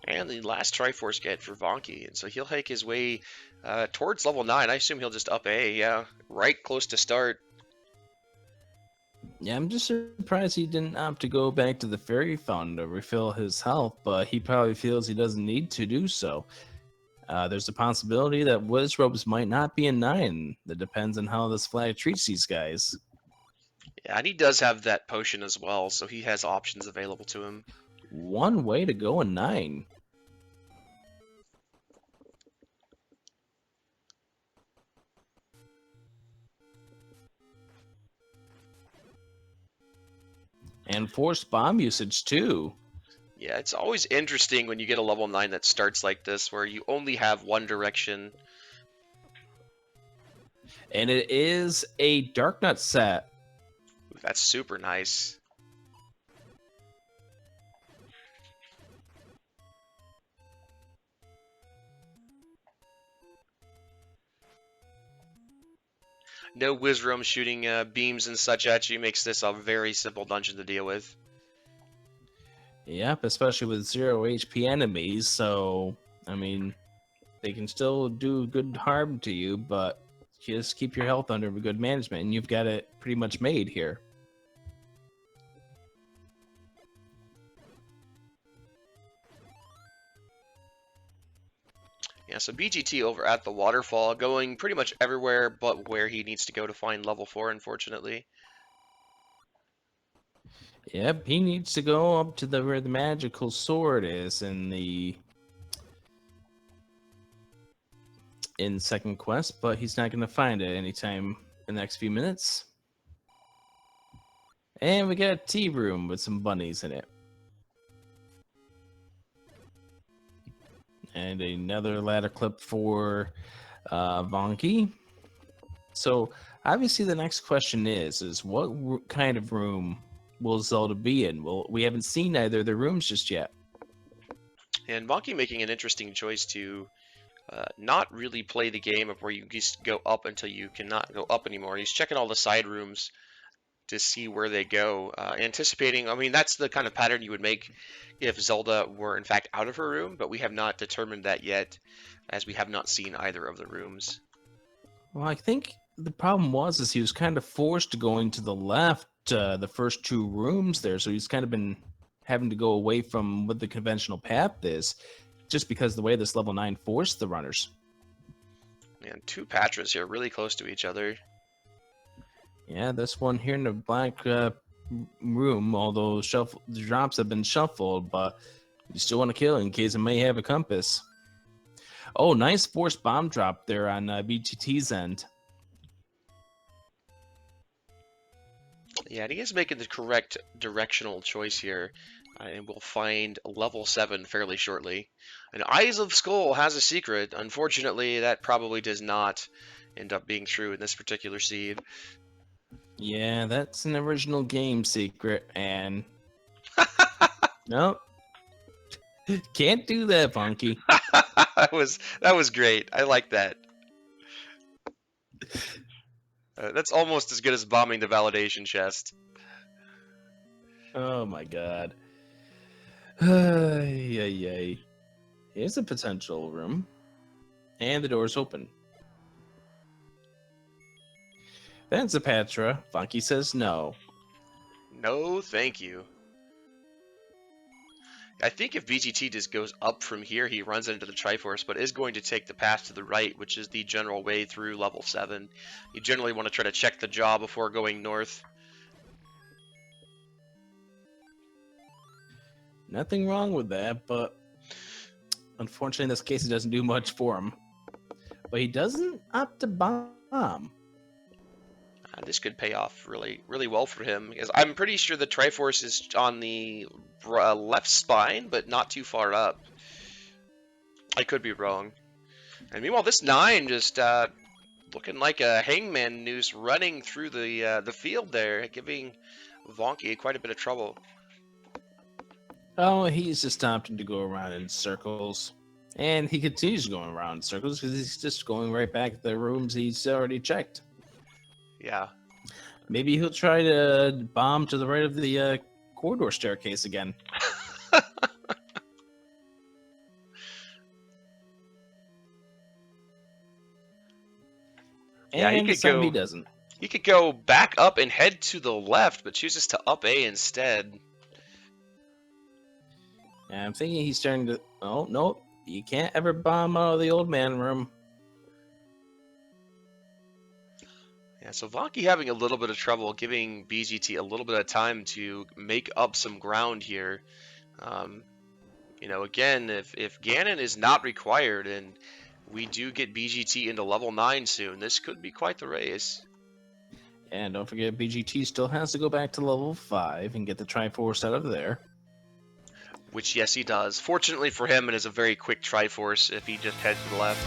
And the last Triforce get for Vonkie, and so he'll hike his way towards level 9. I assume he'll just up A, yeah, right close to start. Yeah, I'm just surprised he didn't opt to go back to the Fairy Fountain to refill his health, but he probably feels he doesn't need to do so. There's a possibility that Wizrobes might not be in 9. That depends on how this flag treats these guys. Yeah, and he does have that potion as well, so he has options available to him. One way to go in 9. And forced bomb usage too. Yeah, it's always interesting when you get a level 9 that starts like this, where you only have one direction. And it is a Dark Nut set. Ooh, that's super nice. No Wizrom shooting beams and such at you makes this a very simple dungeon to deal with. Yep, especially with 0 HP enemies, so, I mean, they can still do good harm to you, but just keep your health under good management, and you've got it pretty much made here. Yeah, so BGT over at the waterfall, going pretty much everywhere but where he needs to go to find level 4, unfortunately. Yep, he needs to go up to where the magical sword is in second quest, but he's not going to find it anytime in the next few minutes. And we got a tea room with some bunnies in it. And another ladder clip for Vonkie. So obviously the next question is what kind of room will Zelda be in? Well, we haven't seen either of the rooms just yet. And Vonkie making an interesting choice to not really play the game of where you just go up until you cannot go up anymore. He's checking all the side rooms to see where they go, anticipating. I mean, that's the kind of pattern you would make if Zelda were in fact out of her room, but we have not determined that yet, as we have not seen either of the rooms. Well, I think the problem is he was kind of forced to going to the left the first 2 rooms there, so he's kind of been having to go away from what the conventional path is, just because the way this level 9 forced the runners. And 2 Patras here, really close to each other. Yeah, this one here in the black room, although the drops have been shuffled, but you still want to kill in case it may have a compass. Oh, nice forced bomb drop there on BGT's end. Yeah, and he is making the correct directional choice here. And we'll find level 7 fairly shortly. And Eyes of Skull has a secret. Unfortunately, that probably does not end up being true in this particular seed. Yeah, that's an original game secret, and nope, can't do that, Vonkie. that was great. I like that. That's almost as good as bombing the validation chest. Oh my god. Ay, ay, ay. Here's a potential room, and the door's open. Then Zapatra, Vonkie says no. No, thank you. I think if BGT just goes up from here, he runs into the Triforce, but is going to take the path to the right, which is the general way through level 7. You generally want to try to check the jaw before going north. Nothing wrong with that, but unfortunately in this case it doesn't do much for him. But he doesn't opt to bomb. This could pay off really, really well for him, because I'm pretty sure the Triforce is on the left spine, but not too far up. I could be wrong. And meanwhile, this 9 just looking like a hangman noose running through the field there, giving Vonkie quite a bit of trouble. Oh, he's just opting to go around in circles. And he continues going around in circles because he's just going right back to the rooms he's already checked. Yeah. Maybe he'll try to bomb to the right of the corridor staircase again. Yeah, And this time he doesn't. He could go back up and head to the left, but chooses to up A instead. And I'm thinking he's starting to. Oh, nope. You can't ever bomb out of the old man room. Yeah, so Vonkie having a little bit of trouble giving BGT a little bit of time to make up some ground here. You know, again, if Ganon is not required and we do get BGT into level 9 soon, this could be quite the race. And don't forget, BGT still has to go back to level 5 and get the Triforce out of there. Which, yes, he does. Fortunately for him, it is a very quick Triforce if he just heads to the left.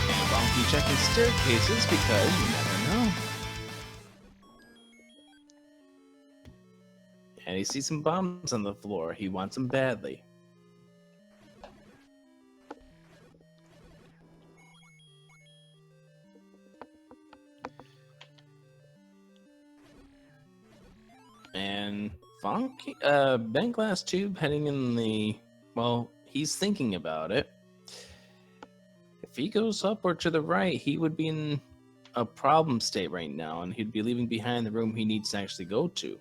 And Vonkie checking staircases because you never know. And he sees some bombs on the floor. He wants them badly. And Vonkie, Bentglasstube heading in the, well, he's thinking about it. If he goes up or to the right, he would be in a problem state right now, and he'd be leaving behind the room he needs to actually go to.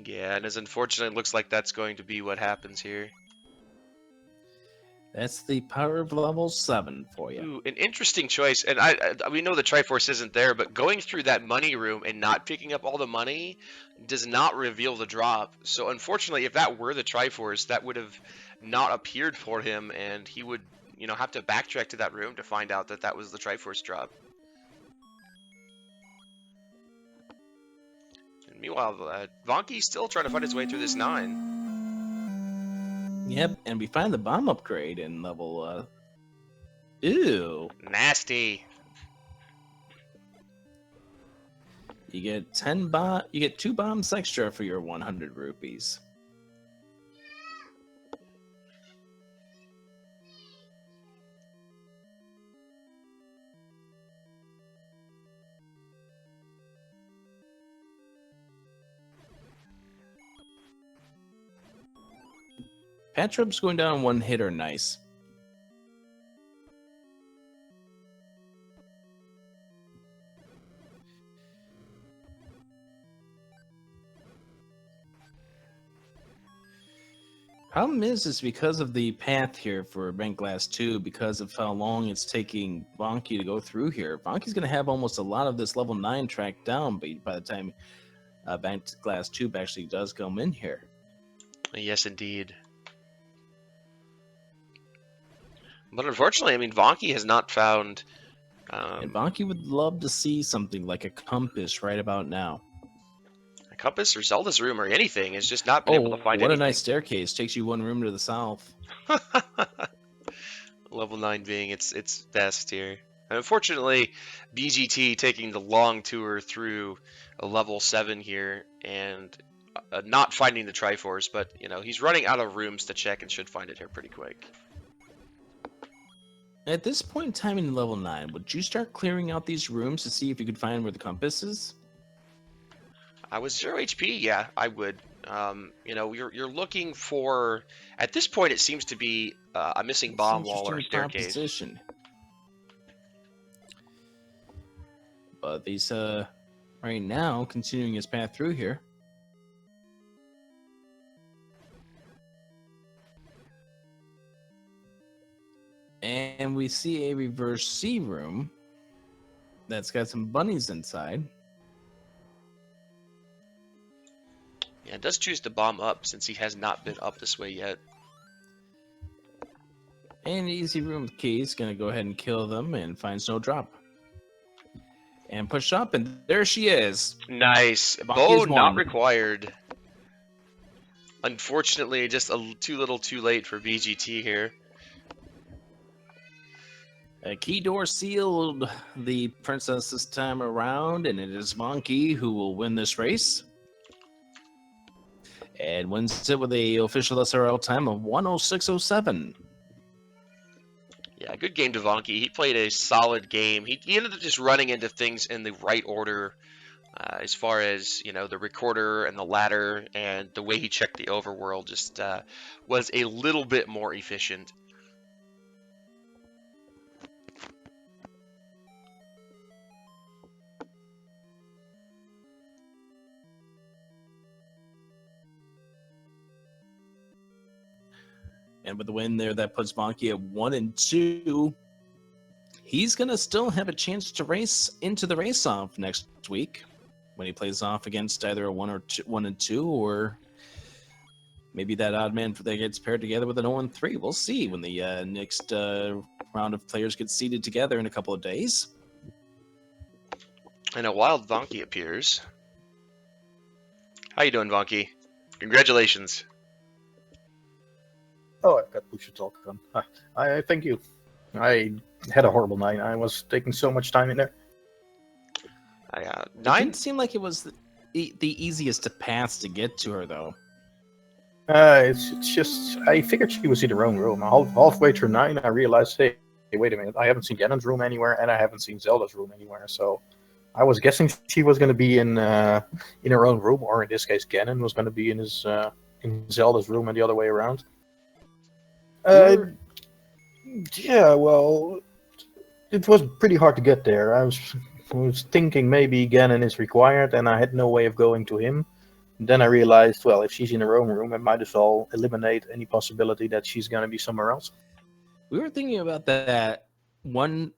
Yeah, and as unfortunate, it looks like that's going to be what happens here. That's the power of level 7 for you. Ooh, an interesting choice. And we know the Triforce isn't there, but going through that money room and not picking up all the money does not reveal the drop. So unfortunately, if that were the Triforce, that would have not appeared for him, and he would, you know, have to backtrack to that room to find out that that was the Triforce drop. And meanwhile, Vonkie's still trying to find his way through this 9. Yep, and we find the bomb upgrade in level, ew. Nasty. You get 2 bombs extra for your 100 rupees. Patrob's going down one hit are nice. Problem is because of the path here for Bentglasstube, because of how long it's taking Vonkie to go through here, Vonkie's going to have almost a lot of this level 9 tracked down by the time Bentglasstube actually does come in here. Yes, indeed. But unfortunately, I mean, Vonkie has not found And Vonkie would love to see something like a compass right about now. A compass or Zelda's room or anything has just not been able to find what anything. A nice staircase. Takes you one room to the south. Level 9 being its best here. And unfortunately, BGT taking the long tour through a level 7 here and not finding the Triforce, but you know, he's running out of rooms to check and should find it here pretty quick. At this point in time in level 9, would you start clearing out these rooms to see if you could find where the compass is? I was 0 HP, yeah, I would. You know, you're looking for, at this point it seems to be a missing bomb wall or a staircase. Proposition. But he's right now continuing his path through here. And we see a reverse C room that's got some bunnies inside. Yeah, it does choose to bomb up since he has not been up this way yet. And easy room with keys, gonna go ahead and kill them and find Snowdrop. And push up, and there she is. Nice. Bow not required. Unfortunately, just too little too late for BGT here. A key door sealed the princess this time around, and it is Vonkie who will win this race. And wins it with a official SRL time of 106.07. Yeah, good game to Vonkie. He played a solid game. He ended up just running into things in the right order as far as, you know, the recorder and the ladder, and the way he checked the overworld just was a little bit more efficient. And with the win there, that puts Vonkie at 1-2. He's going to still have a chance to race into the race-off next week when he plays off against either a 1-2, or maybe that odd man that gets paired together with an 0-3. We'll see when the next round of players get seated together in a couple of days. And a wild Vonkie appears. How you doing, Vonkie? Congratulations. Oh, I've got push to talk on. I thank you. I had a horrible night. I was taking so much time in there. It didn't seem like it was the easiest to pass to get to her, though. It's just, I figured she was in her own room. Halfway through 9, I realized, hey, wait a minute, I haven't seen Ganon's room anywhere, and I haven't seen Zelda's room anywhere. So I was guessing she was going to be in her own room, or in this case, Ganon was going to be in his in Zelda's room, and the other way around. Yeah, well, it was pretty hard to get there. I was thinking maybe Ganon is required, and I had no way of going to him. Then I realized, well, if she's in her own room, I might as well eliminate any possibility that she's going to be somewhere else. We were thinking about that one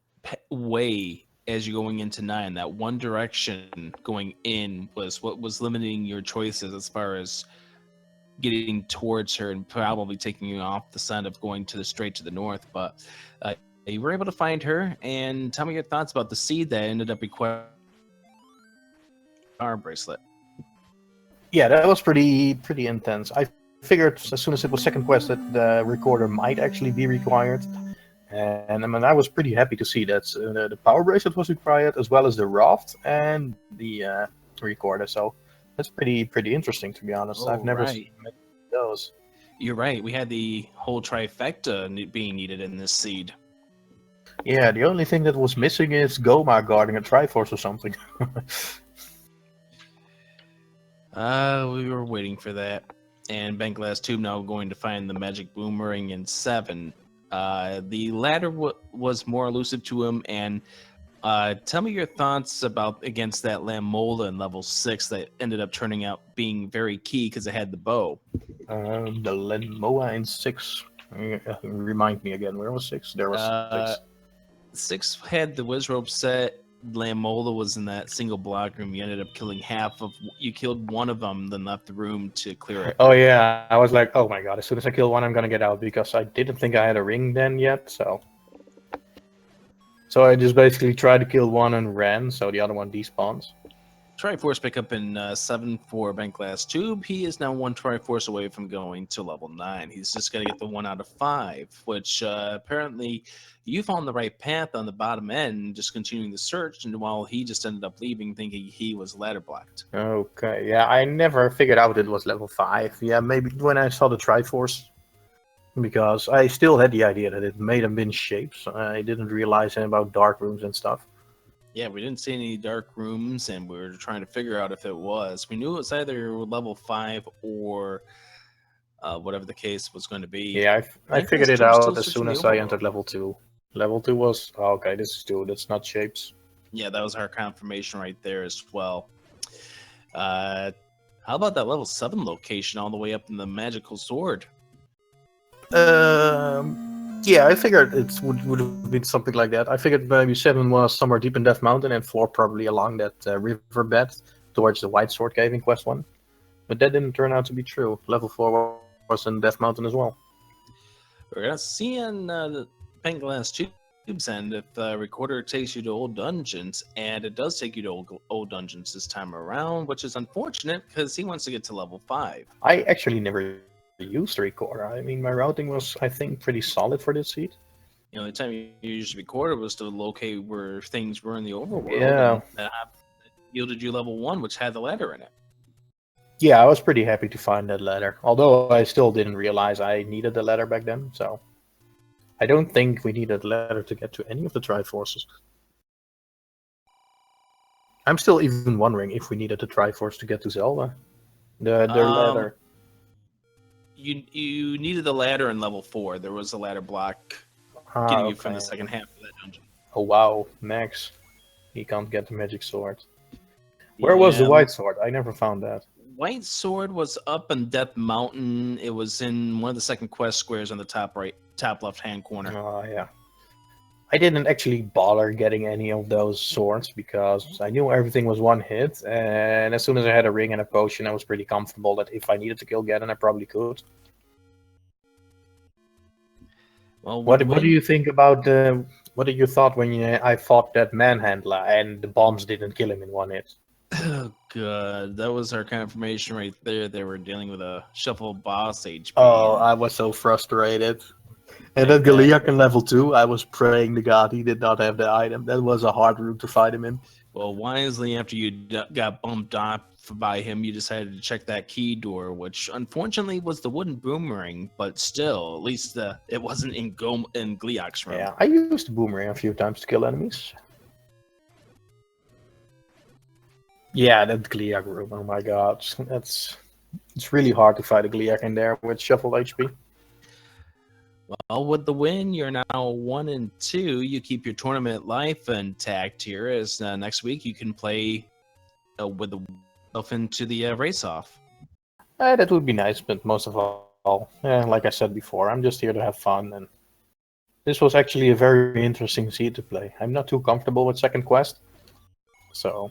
way as you're going into 9, that one direction going in was what was limiting your choices as far as getting towards her and probably taking you off the side of going straight to the north. But you were able to find her, and tell me your thoughts about the seed that ended up requiring arm bracelet. Yeah, that was pretty intense. I figured as soon as it was second quest that the recorder might actually be required. And I mean, I was pretty happy to see that the power bracelet was required, as well as the raft and the recorder. So that's pretty interesting, to be honest. I've never seen those. You're right. We had the whole trifecta being needed in this seed. Yeah, the only thing that was missing is Goma guarding a Triforce or something. We were waiting for that. And Bentglasstube now going to find the magic boomerang in 7. The ladder was more elusive to him, and tell me your thoughts about against that Lamola in level 6 that ended up turning out being very key because it had the bow. The Lamola in 6. Remind me again, where was 6? There was 6. 6 had the Wizrobe set. Lamola was in that single block room. You ended up killing you killed one of them, then left the room to clear it. Oh yeah, I was like, oh my god, as soon as I kill one, I'm gonna get out, because I didn't think I had a ring then yet, so. So I just basically tried to kill one and ran, so the other one despawns. Triforce pickup in 7 for Bentglasstube. He is now 1 Triforce away from going to level 9. He's just going to get the 1 out of 5, which apparently you found the right path on the bottom end, just continuing the search, and while he just ended up leaving thinking he was ladder blocked. Okay, yeah, I never figured out it was level 5. Yeah, maybe when I saw the Triforce, because I still had the idea that it may have been shapes. I didn't realize anything about dark rooms and stuff. Yeah, we didn't see any dark rooms, and we were trying to figure out if it was. We knew it was either level 5 or whatever the case was going to be. Yeah, I figured it out as soon as I entered level 2. Level 2 was, oh, okay, this is 2, that's not shapes. Yeah, that was our confirmation right there as well. How about that level 7 location all the way up in the magical sword? Yeah, I figured it would have been something like that. I figured maybe 7 was somewhere deep in Death Mountain and 4 probably along that riverbed towards the White Sword Cave in Quest 1. But that didn't turn out to be true. Level 4 was in Death Mountain as well. We're going to see on the Bentglasstube's end if the recorder takes you to old dungeons, and it does take you to old dungeons this time around, which is unfortunate because he wants to get to level 5. I actually never used the recorder. I mean, my routing was, I think, pretty solid for this seed. The only time you used the recorder was to locate where things were in the overworld. Yeah. That yielded you level 1, which had the ladder in it. Yeah, I was pretty happy to find that ladder. Although I still didn't realize I needed the ladder back then, so... I don't think we needed a ladder to get to any of the Triforces. I'm still even wondering if we needed the Triforce to get to Zelda. The ladder. You needed the ladder in level 4. There was a ladder block getting you from the second half of that dungeon. Oh wow, Max. He can't get the magic sword. Where was the white sword? I never found that. White sword was up in Death Mountain. It was in one of the second quest squares on the top left hand corner. Oh yeah. I didn't actually bother getting any of those swords because I knew everything was one hit, and as soon as I had a ring and a potion, I was pretty comfortable that if I needed to kill Ganon, I probably could. Well, what do you think about what did you thought when I fought that manhandler and the bombs didn't kill him in one hit? Oh god, that was our confirmation right there. They were dealing with a shuffle boss HP. Oh, I was so frustrated. And then Goliath in level 2, I was praying to God he did not have the item. That was a hard route to fight him in. Well, wisely, after you got bumped off by him, you decided to check that key door, which unfortunately was the wooden boomerang, but still, at least it wasn't in Gleeok's room. Yeah, I used the boomerang a few times to kill enemies. Yeah, that Gleeok room, oh my god. It's really hard to fight a Gleeok in there with shuffled HP. Well, with the win, you're now 1-2. You keep your tournament life intact here, as next week you can play with the self into the race-off. That would be nice, but most of all, like I said before, I'm just here to have fun, and this was actually a very interesting seed to play. I'm not too comfortable with second quest, so,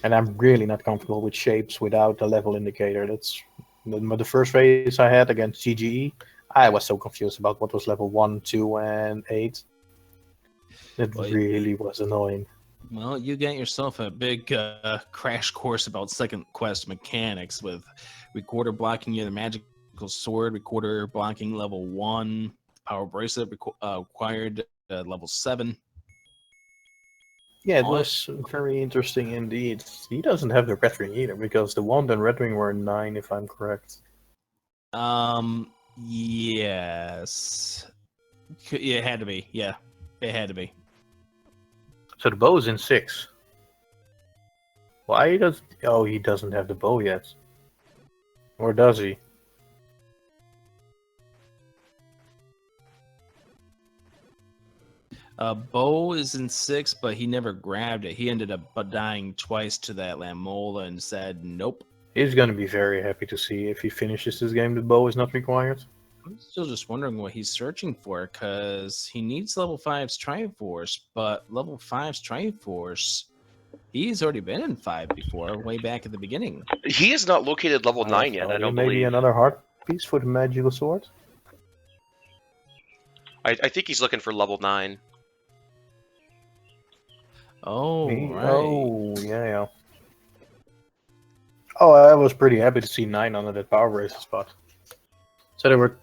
and I'm really not comfortable with shapes without a level indicator. That's the first race I had against GGE. I was so confused about what was level 1, 2, and 8. It really was annoying. Well, you got yourself a big crash course about second quest mechanics with recorder blocking you the magical sword, recorder blocking level 1, power bracelet required level 7. Yeah, it was very interesting indeed. He doesn't have the red ring either, because the wand and red ring were 9, if I'm correct. Yes. It had to be. Yeah, it had to be. So the bow is in 6. Why does... Oh, he doesn't have the bow yet. Or does he? Bo is in 6, but he never grabbed it. He ended up dying twice to that Lamola and said, nope. He's going to be very happy to see if he finishes this game, the bow is not required. I'm still just wondering what he's searching for, because he needs level 5's Triforce, but level 5's Triforce, he's already been in 5 before, way back at the beginning. He has not located level 9 yet, I don't maybe believe. Another heart piece for the magical sword? I think he's looking for level 9. Oh, right. Oh, yeah. Oh, I was pretty happy to see 9 under that power bracer spot. So there were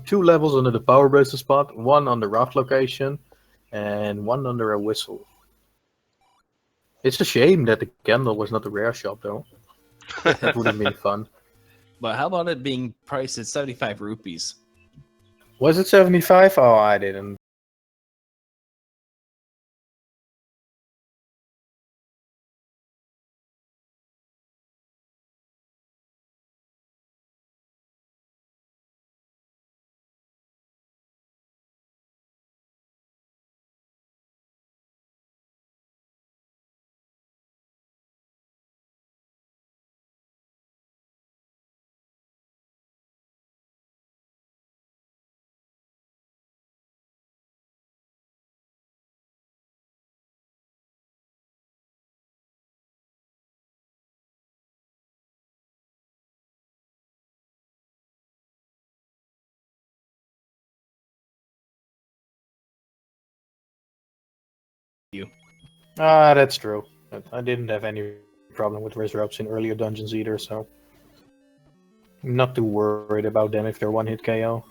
2 levels under the power bracer spot, 1 on the raft location, and 1 under a whistle. It's a shame that the candle was not a rare shop, though. That would have been fun. But how about it being priced at 75 rupees? Was it 75? Oh, I didn't. You. Ah, that's true. But I didn't have any problem with razor ups in earlier dungeons either, so I'm not too worried about them if they're one-hit KO.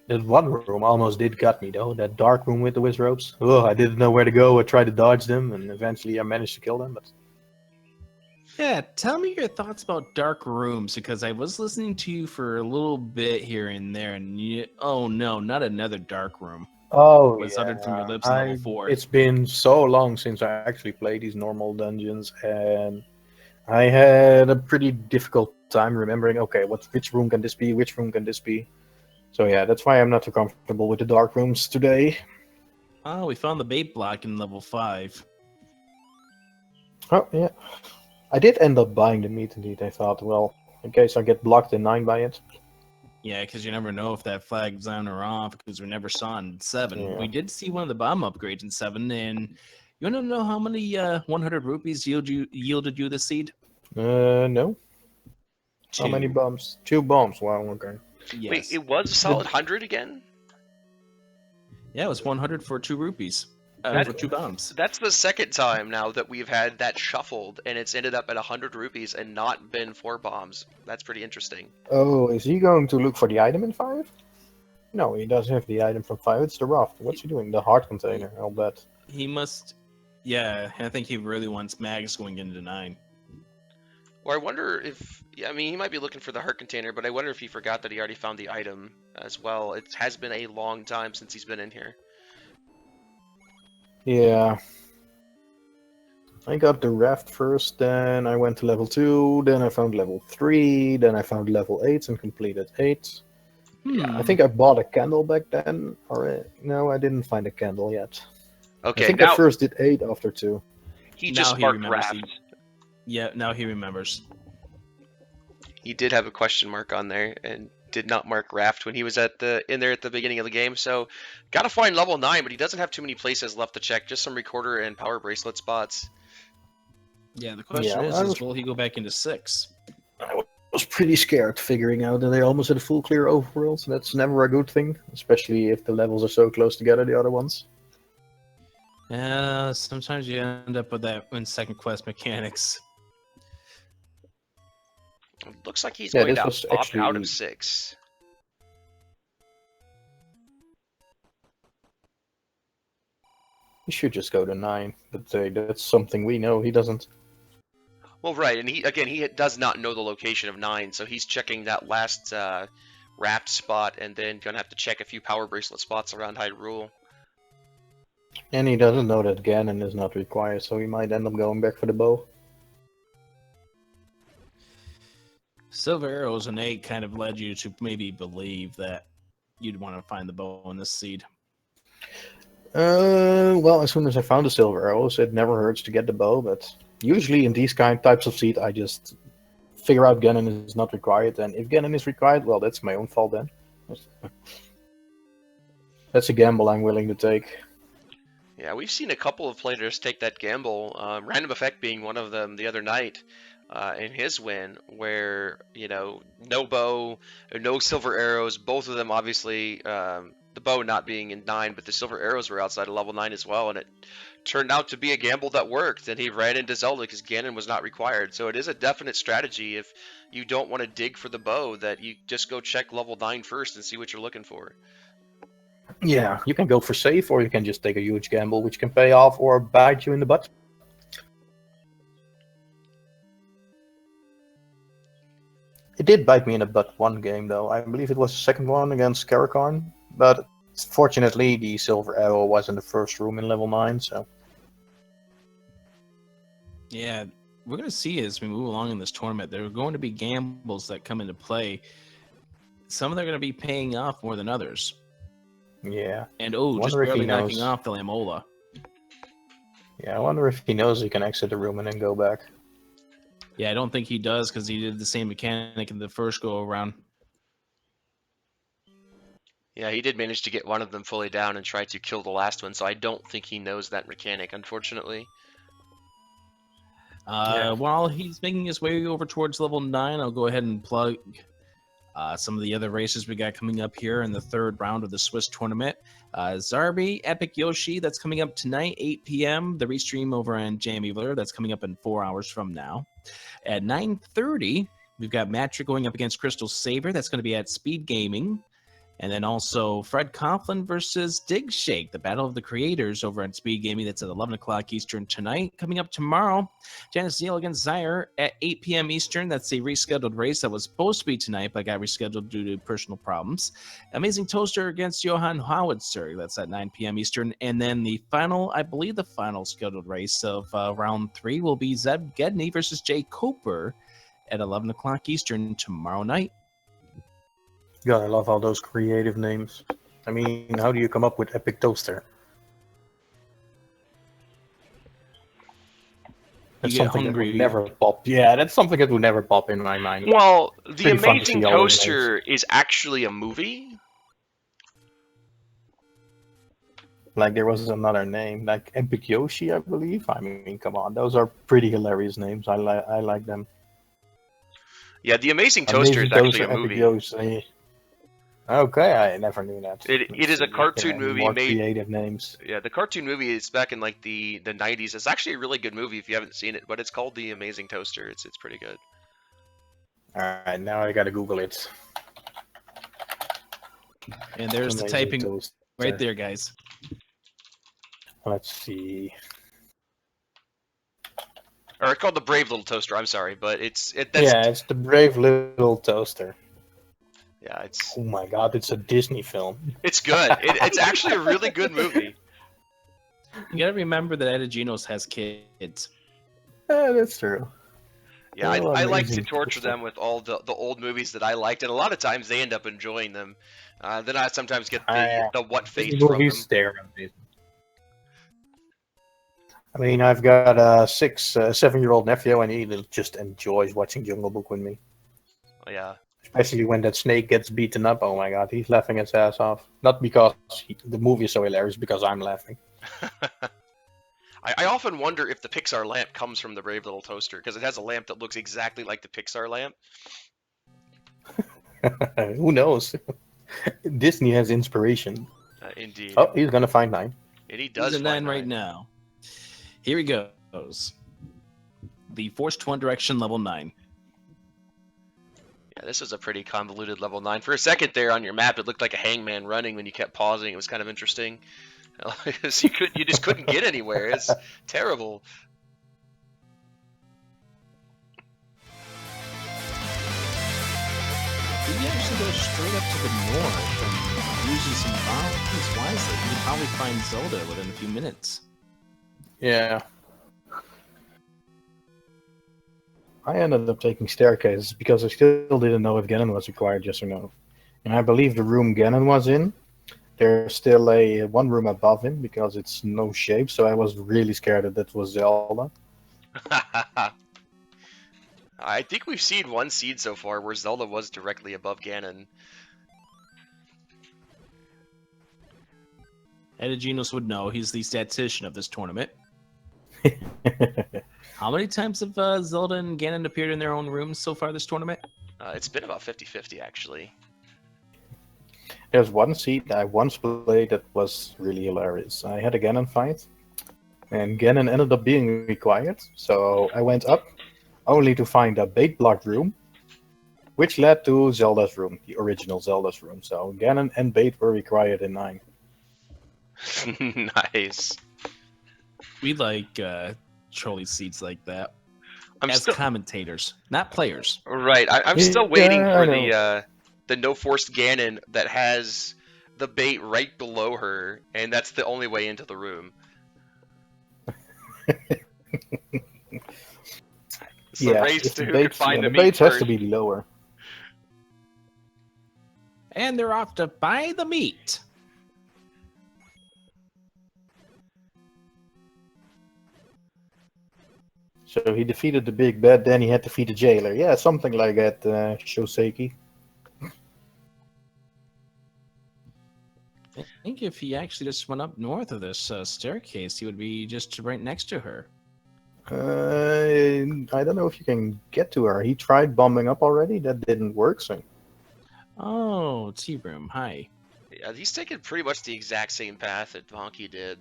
That one room almost did gut me though. That dark room with the whiz ropes. Oh, I didn't know where to go. I tried to dodge them, and eventually I managed to kill them. But Yeah, tell me your thoughts about dark rooms because I was listening to you for a little bit here and there, and oh no, not another dark room. oh Was uttered from your yeah, lips in level 4. it's been so long since I actually played these normal dungeons, and I had a pretty difficult time remembering. Okay, which room can this be? Which room can this be? So yeah, that's why I'm not too comfortable with the dark rooms today. Oh, we found the bait block in level 5. Oh yeah, I did end up buying the meat indeed. I thought, well, in case I get blocked in 9 by it. Yeah, because you never know if that flag's on or off because we never saw it in 7. Yeah. We did see one of the bomb upgrades in 7, and you want to know how many 100 rupees yielded you the seed? No. 2. How many bombs? 2 bombs. Wow. Okay. Yes. Wait, it was a solid 100 again? Yeah, it was 100 for 2 rupees. That- For 2 bombs. That's the second time now that we've had that shuffled, and it's ended up at 100 rupees and not been 4 bombs. That's pretty interesting. Oh, is he going to look for the item in 5? No, he doesn't have the item from 5. It's the raft. What's he doing? The heart container. I'll bet. He must. Yeah, I think he really wants mags going into 9. Or I wonder if, I mean, he might be looking for the heart container, but I wonder if he forgot that he already found the item as well. It has been a long time since he's been in here. Yeah. I got the raft first, then I went to level 2, then I found level 3, then I found level 8 and completed 8. I think I bought a candle back then, or no, I didn't find a candle yet. Okay, I think now I first did 8 after 2. he Now just he marked remembers raft. Yeah, now he remembers. He did have a question mark on there and did not mark raft when he was in there at the beginning of the game. So gotta find level 9, but he doesn't have too many places left to check. Just some recorder and power bracelet spots. Yeah, the question Yeah, is will he go back into 6? I was pretty scared figuring out that they almost had a full clear overworld, so that's never a good thing, especially if the levels are so close together, the other ones. Sometimes you end up with that in second quest mechanics. It looks like he's Yeah, going this to was opt out actually- of 6. He should just go to 9, but that's something we know he doesn't. Well, right, and he does not know the location of 9, so he's checking that last raft spot and then gonna have to check a few power bracelet spots around Hyrule. And he doesn't know that Ganon is not required, so he might end up going back for the bow. Silver arrows and 8 kind of led you to maybe believe that you'd want to find the bow in this seed. Well, as soon as I found the silver arrows, it never hurts to get the bow, but usually in these types of seed, I just figure out Ganon is not required, and if Ganon is required, well, that's my own fault then. That's a gamble I'm willing to take. Yeah, we've seen a couple of players take that gamble. Random Effect being one of them the other night. in his win, where no bow, no silver arrows. Both of them obviously, the bow not being in 9, but the silver arrows were outside of level 9 as well, and it turned out to be a gamble that worked. And he ran into Zelda because Ganon was not required. So it is a definite strategy if you don't want to dig for the bow, that you just go check level 9 first and see what you're looking for. Yeah, you can go for safe, or you can just take a huge gamble, which can pay off or bite you in the butt. It did bite me in the butt one game, though. I believe it was the second one against Karakarn, but fortunately the silver arrow was in the first room in level 9, so... Yeah, we're going to see as we move along in this tournament, there are going to be gambles that come into play. Some of them are going to be paying off more than others. Yeah. And just wonder if he barely knocking knows. off the Lamola. Yeah, I wonder if he knows he can exit the room and then go back. Yeah, I don't think he does because he did the same mechanic in the first go around. Yeah, he did manage to get one of them fully down and try to kill the last one, so I don't think he knows that mechanic, unfortunately. Yeah. While he's making his way over towards level 9, I'll go ahead and plug some of the other races we got coming up here in the third round of the Swiss tournament. Zarby, Epic Yoshi, that's coming up tonight, 8 p.m. The restream over on JamEvil, that's coming up in 4 hours from now. At 9:30, we've got Matra going up against Crystal Saber. That's going to be at Speed Gaming. And then also Fred Coughlin versus Dig Shake, the Battle of the Creators over on Speed Gaming. That's at 11 o'clock Eastern tonight. Coming up tomorrow, Janice Neal against Zaire at 8 p.m. Eastern. That's a rescheduled race that was supposed to be tonight, but got rescheduled due to personal problems. Amazing Toaster against Johan Howitzer. That's at 9 p.m. Eastern. And then the final, I believe the final scheduled race of round 3 will be Zeb Gedney versus Jay Cooper at 11 o'clock Eastern tomorrow night. God, I love all those creative names. I mean, how do you come up with Epic Toaster? That's something that would never pop. Yeah, that's something that would never pop in my mind. Well, The Pretty fun to Amazing see all those Toaster is actually a movie. Like, there was another name, like Epic Yoshi, I believe. I mean, come on, those are pretty hilarious names. I like them. Yeah, The Amazing Toaster is actually a movie. Epic Yoshi. Okay, I never knew that. It is a cartoon movie more made. Creative names. Yeah, the cartoon movie is back in like the 90s. It's actually a really good movie if you haven't seen it, but it's called The Amazing Toaster. It's pretty good. All right, now I gotta Google it. And there's the typing toaster right there, guys. Let's see. Or it's called The Brave Little Toaster. I'm sorry, but it's the Brave Little Toaster. Yeah, it's. Oh my God, it's a Disney film. It's good. It's actually a really good movie. You gotta remember that Edigenos has kids. Yeah, that's true. Yeah, I like to torture them with all the old movies that I liked, and a lot of times they end up enjoying them. Then I sometimes get the what face from them. I mean, I've got a 7-year-old nephew, and he just enjoys watching Jungle Book with me. Oh, yeah. Especially when that snake gets beaten up. Oh my God, he's laughing his ass off. Not because the movie is so hilarious, because I'm laughing. I often wonder if the Pixar lamp comes from the Brave Little Toaster, because it has a lamp that looks exactly like the Pixar lamp. Who knows? Disney has inspiration. Indeed. Oh, he's gonna find 9. And he does. He's a 9 right now. Here he goes. The Forced One Direction level 9. Yeah, this was a pretty convoluted level 9. For a second there on your map, it looked like a hangman running when you kept pausing. It was kind of interesting. You just couldn't get anywhere. It's terrible. He actually goes straight up to the north and using some bombs wisely. You can probably find Zelda within a few minutes. Yeah. I ended up taking staircases because I still didn't know if Ganon was required, yes or no. And I believe the room Ganon was in, there's still one room above him because it's no shape, so I was really scared that was Zelda. I think we've seen one seed so far where Zelda was directly above Ganon. Edigenos would know. He's the statistician of this tournament. How many times have Zelda and Ganon appeared in their own rooms so far this tournament? It's been about 50-50 actually. There's one seed I once played that was really hilarious. I had a Ganon fight, and Ganon ended up being required, so I went up only to find a bait block room, which led to Zelda's room, the original Zelda's room. So Ganon and bait were required in 9. Nice. We like trolley seats like that I'm as still commentators, not players. right. I'm still waiting Yeah, for I know. the no forced Ganon that has the bait right below her, and that's the only way into the room. It's the Yeah, race if to the who can baits, find the the meat baits has to first. be lower. And they're off to buy the meat. So he defeated the big bad, then he had to defeat the jailer. Yeah, something like that, Shoseki. I think if he actually just went up north of this staircase, he would be just right next to her. I don't know if you can get to her. He tried bombing up already. That didn't work, so... Oh, tea room. Hi. Yeah, he's taken pretty much the exact same path that Vonkie did.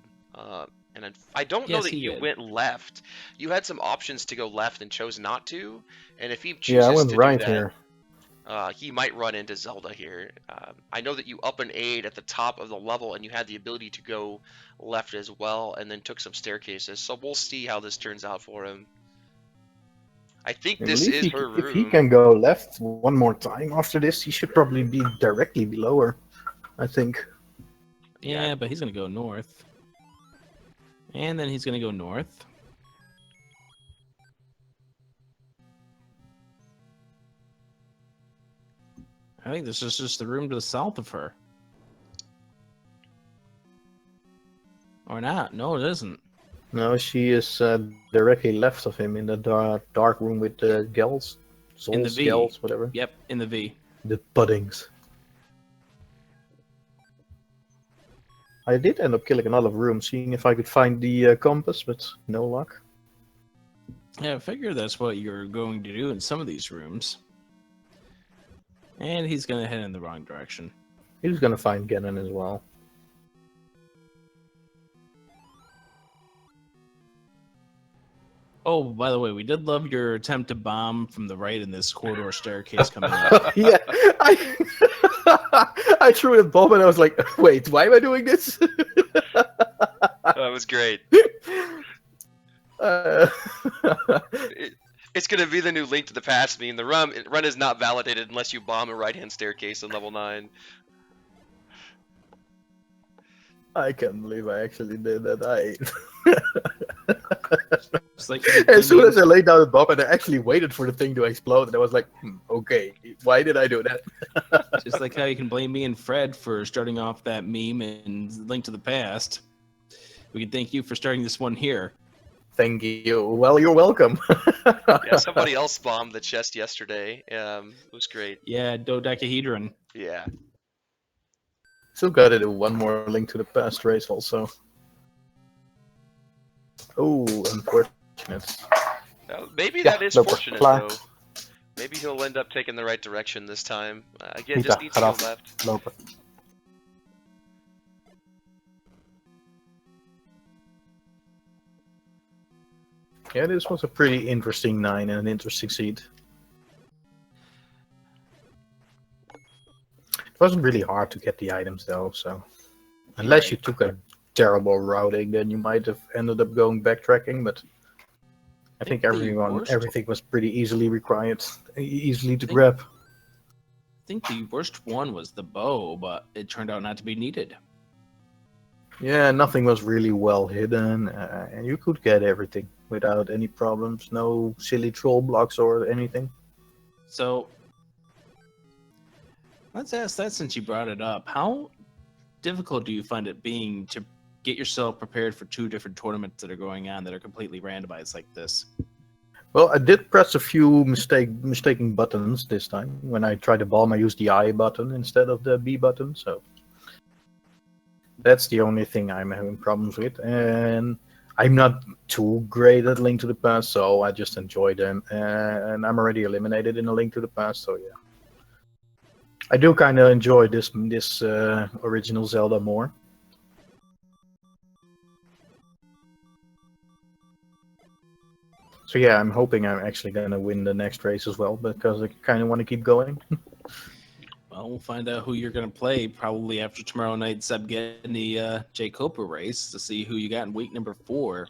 And I don't know Yes, that he you did. went left. You had some options to go left and chose not to. And if he Yeah, I chooses went to right do that, here. he might run into Zelda here. I know that you up an aid at the top of the level, and you had the ability to go left as well, and then took some staircases. So we'll see how this turns out for him. I think I this believe is her if he room. can go left one more time after this, he should probably be directly below her, I think. Yeah, but he's going to go north. And then he's going to go north. I think this is just the room to the south of her. Or not. No, it isn't. No, she is directly left of him in the dark room with the gels. In the Souls, V. gels, whatever. Yep, in the V. The puddings. I did end up killing another room, seeing if I could find the compass, but no luck. Yeah, I figure that's what you're going to do in some of these rooms. And he's going to head in the wrong direction. He was gonna find Ganon as well. Oh, by the way, we did love your attempt to bomb from the right in this corridor staircase coming up. Yeah, I threw a bomb and I was like, wait, why am I doing this? That was great. Uh, It's gonna be the new Link to the Past meme. The run is not validated unless you bomb a right-hand staircase in level 9. I can't believe I actually did that. It's like As soon as I laid down the bomb and I actually waited for the thing to explode, and I was like, okay, why did I do that? just like how you can blame me and Fred for starting off that meme and Link to the Past. We can thank you for starting this one here. Thank you. Well, you're welcome. Yeah, somebody else bombed the chest yesterday. It was great. Yeah, dodecahedron. Yeah. Still gotta do one more Link to the Past race also. Oh, unfortunate. Maybe Yeah, that is loper. fortunate, Flat. though. Maybe he'll end up taking the right direction this time. Again, Mita, just needs to go eraf. left. Lopen. Yeah, this was a pretty interesting 9 and an interesting seed. It wasn't really hard to get the items though, so unless you took a terrible routing, then you might have ended up going backtracking. But I think everything was pretty easily required, easily to grab. I think the worst one was the bow, but it turned out not to be needed. Yeah, nothing was really well hidden, and you could get everything without any problems. No silly troll blocks or anything. So let's ask that since you brought it up. How difficult do you find it being to get yourself prepared for 2 different tournaments that are going on that are completely randomized like this? Well, I did press a few mistaken buttons this time. When I tried to bomb, I used the I button instead of the B button, so that's the only thing I'm having problems with. And I'm not too great at Link to the Past, so I just enjoy them, and I'm already eliminated in a Link to the Past, so yeah. I do kind of enjoy this original Zelda more. So yeah, I'm hoping I'm actually gonna win the next race as well, because I kind of want to keep going. Well, we'll find out who you're going to play probably after tomorrow night, Seb, getting the J Copa race to see who you got in week number 4.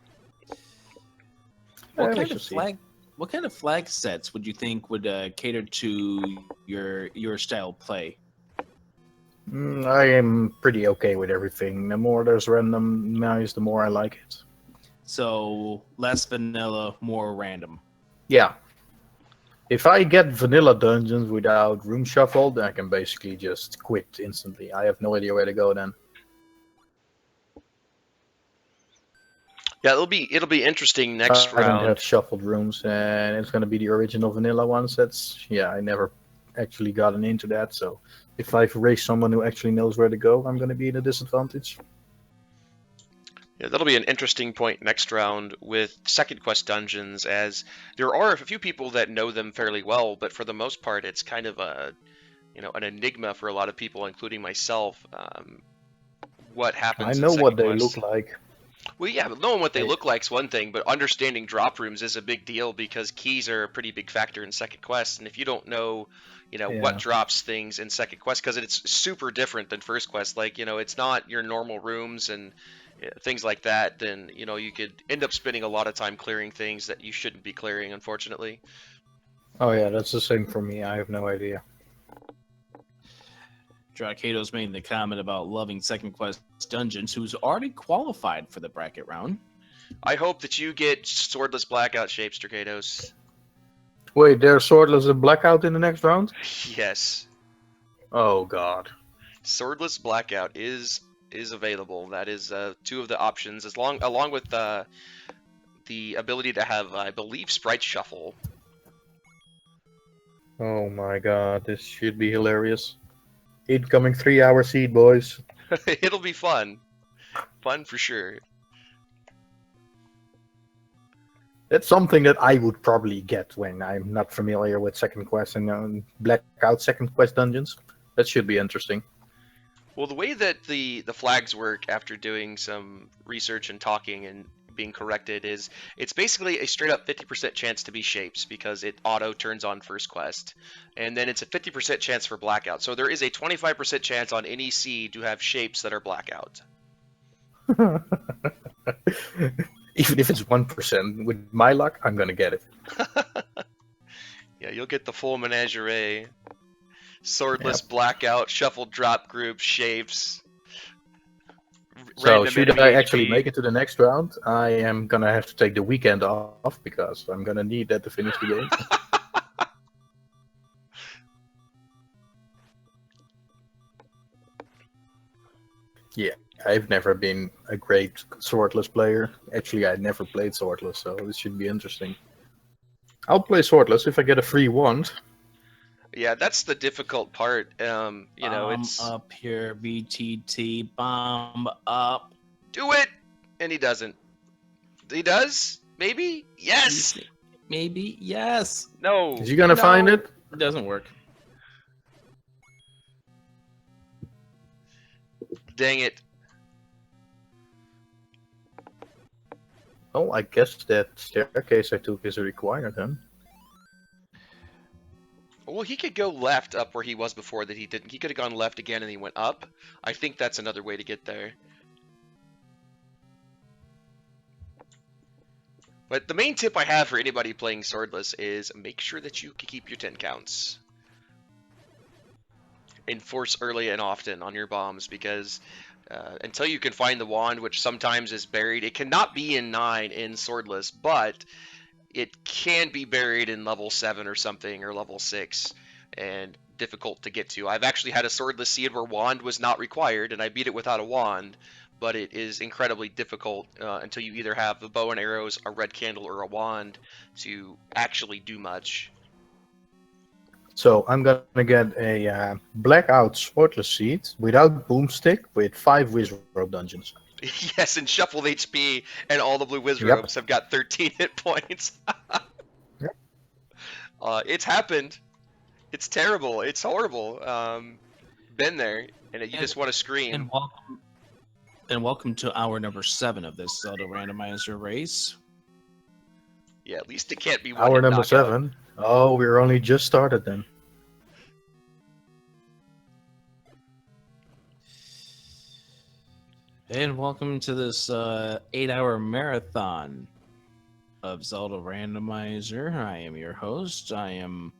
What We kind shall of see. What kind of flag sets would you think would cater to your style of play? I am pretty okay with everything. The more there's randomized, the more I like it. So less vanilla, more random. Yeah. If I get vanilla dungeons without room shuffle, then I can basically just quit instantly. I have no idea where to go then. Yeah, it'll be interesting next I don't have round. shuffled rooms, and it's going to be the original vanilla ones. I never actually gotten into that. So if I've raced someone who actually knows where to go, I'm going to be at a disadvantage. Yeah, that'll be an interesting point next round with second quest dungeons, as there are a few people that know them fairly well, but for the most part, it's kind of an enigma for a lot of people, including myself. What I happens in know what second they quest? look like. Well, yeah, but knowing what they I, look like is one thing, but understanding drop rooms is a big deal because keys are a pretty big factor in second quest, and if you don't know, what yeah. drops things in second quest, because it's super different than first quest. Like, it's not your normal rooms and things like that. Then you could end up spending a lot of time clearing things that you shouldn't be clearing, unfortunately. Oh yeah, that's the same for me. I have no idea. Dracato's making the comment about loving second quest dungeons, who's already qualified for the bracket round. I hope that you get swordless blackout shapes, Dracatos. Wait, there's swordless and blackout in the next round? Yes, Oh god. swordless blackout is available. That is two of the options, along with the ability to have, I believe, sprite shuffle. Oh my god, this should be hilarious. Incoming 3-hour seed, boys. It'll be fun for sure. That's something that I would probably get when I'm not familiar with second quest and blackout second quest dungeons. That should be interesting. Well, the way that the flags work after doing some research and talking and being corrected is it's basically a straight up 50% chance to be shapes because it auto turns on first quest, and then it's a 50% chance for blackout. So there is a 25% chance on any seed to have shapes that are blackout. Even if it's 1%, with my luck, I'm gonna get it. Yeah, you'll get the full menagerie. Swordless, Yep. blackout, shuffled drop group, shapes, So random should enemy I actually HP. make it to the next round, I am gonna have to take the weekend off because I'm gonna need that to finish the game. Yeah, I've never been a great swordless player. Actually, I never played swordless, so this should be interesting. I'll play swordless if I get a free wand. Yeah, that's the difficult part. Bomb It's up here, BTT. Bomb up. do it, and he doesn't. He does? Maybe? Yes. Maybe. Yes. No. Is you gonna find it? It doesn't work. Dang it. Oh, I guess that staircase I took is required then. Well, he could go left up where he was before that he didn't. He could have gone left again and he went up. I think that's another way to get there. But the main tip I have for anybody playing swordless is make sure that you keep your 10 counts. Enforce early and often on your bombs because until you can find the wand, which sometimes is buried, it cannot be in 9 in swordless, but it can be buried in level 7 or something, or level 6, and difficult to get to. I've actually had a swordless seed where wand was not required, and I beat it without a wand, but it is incredibly difficult until you either have the bow and arrows, a red candle, or a wand to actually do much. So I'm gonna get a blackout swordless seed without boomstick with 5 wizard rope dungeons. Yes, and shuffled HP, and all the blue Yep. Wizrobes have got 13 hit points. Yep. It's happened. It's terrible. It's horrible. Been there, and you just want to scream. And welcome to hour number 7 of this Zelda Randomizer race. Yeah, at least it can't be one Hour hit number knockout. 7. Oh, we're only just started then. And welcome to this 8-hour marathon of Zelda Randomizer. I am your host. I am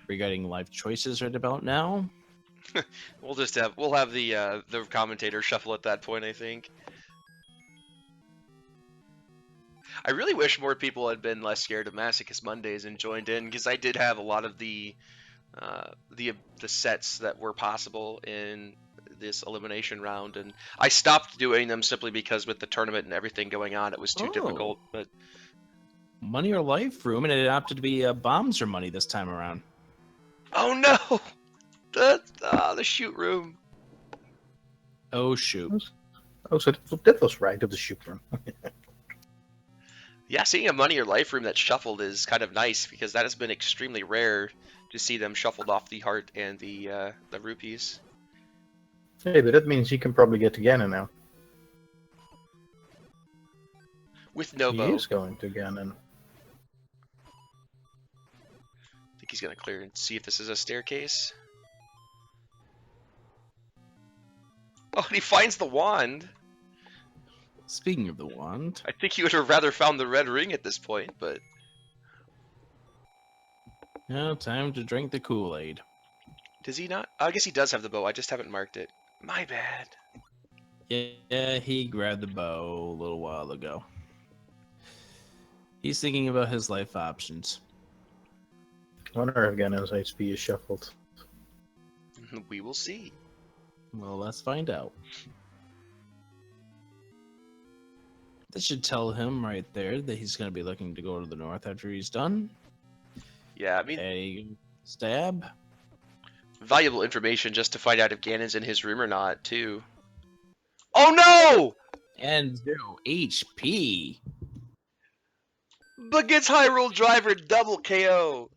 regarding life choices right about now. We'll have the commentator shuffle at that point, I think. I really wish more people had been less scared of Masochist Mondays and joined in, because I did have a lot of the sets that were possible in this elimination round, and I stopped doing them simply because with the tournament and everything going on, it was too difficult. But Money or life room, and it opted to be bombs or money this time around. oh no, the shoot room. Oh shoot! Oh, so that was right of the shoot room. Yeah, seeing a money or life room that's shuffled is kind of nice, because that has been extremely rare to see them shuffled off the heart and the rupees. Hey, but that means he can probably get to Ganon now. With no He bow. is going to Ganon. I think he's gonna clear and see if this is a staircase. Oh, and he finds the wand. Speaking of the wand, I think he would have rather found the red ring at this point, but now time to drink the Kool-Aid. does he not? I guess he does have the bow. I just haven't marked it. My bad. Yeah, he grabbed the bow a little while ago. He's thinking about his life options. I wonder if Ganon's HP is shuffled. We will see. Well, let's find out. This should tell him right there that he's going to be looking to go to the north after he's done. Yeah, I mean, A stab. valuable information just to find out if Ganon's in his room or not, too. Oh no! And 0 HP. But gets Hyrule Driver double KO.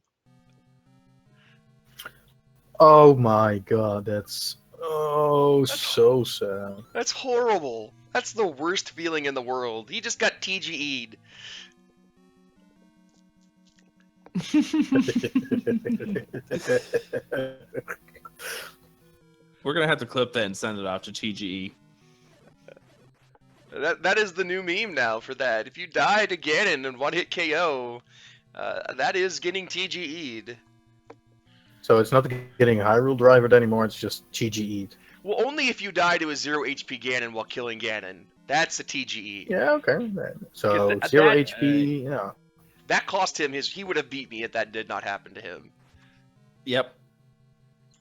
Oh my god, that's so sad. That's horrible. That's the worst feeling in the world. He just got TGE'd. We're going to have to clip that and send it off to TGE. That is the new meme now for that. If you die to Ganon and one-hit KO, that is getting TGE'd. So it's not getting Hyrule Driver anymore, it's just TGE'd. Well, only if you die to a 0 HP Ganon while killing Ganon. That's a TGE. Yeah, okay. So That- 0 that- HP, yeah. That cost him he would have beat me if that did not happen to him. Yep.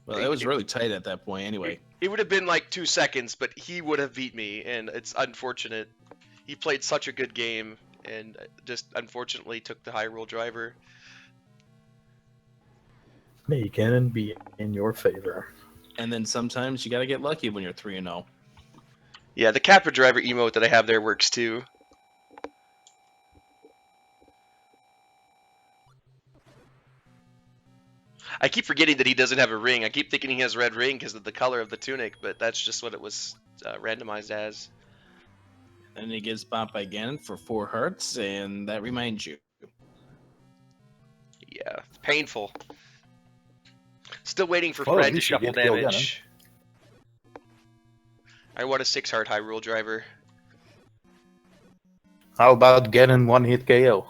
Well, it was really tight at that point anyway. It would have been like 2 seconds, but he would have beat me, and it's unfortunate. He played such a good game, and just unfortunately took the Hyrule Driver. May Ganon be in your favor. And then sometimes you got to get lucky when you're 3-0. Yeah, the Kappa Driver emote that I have there works too. I keep forgetting that he doesn't have a ring. I keep thinking he has red ring because of the color of the tunic, but that's just what it was randomized as. And he gets bopped by Ganon for 4 hearts, and that reminds you. Yeah, painful. Still waiting for Well, at Fred to least you shuffle get killed, damage. I want a 6-heart Hyrule Driver. How about Ganon one-hit KO?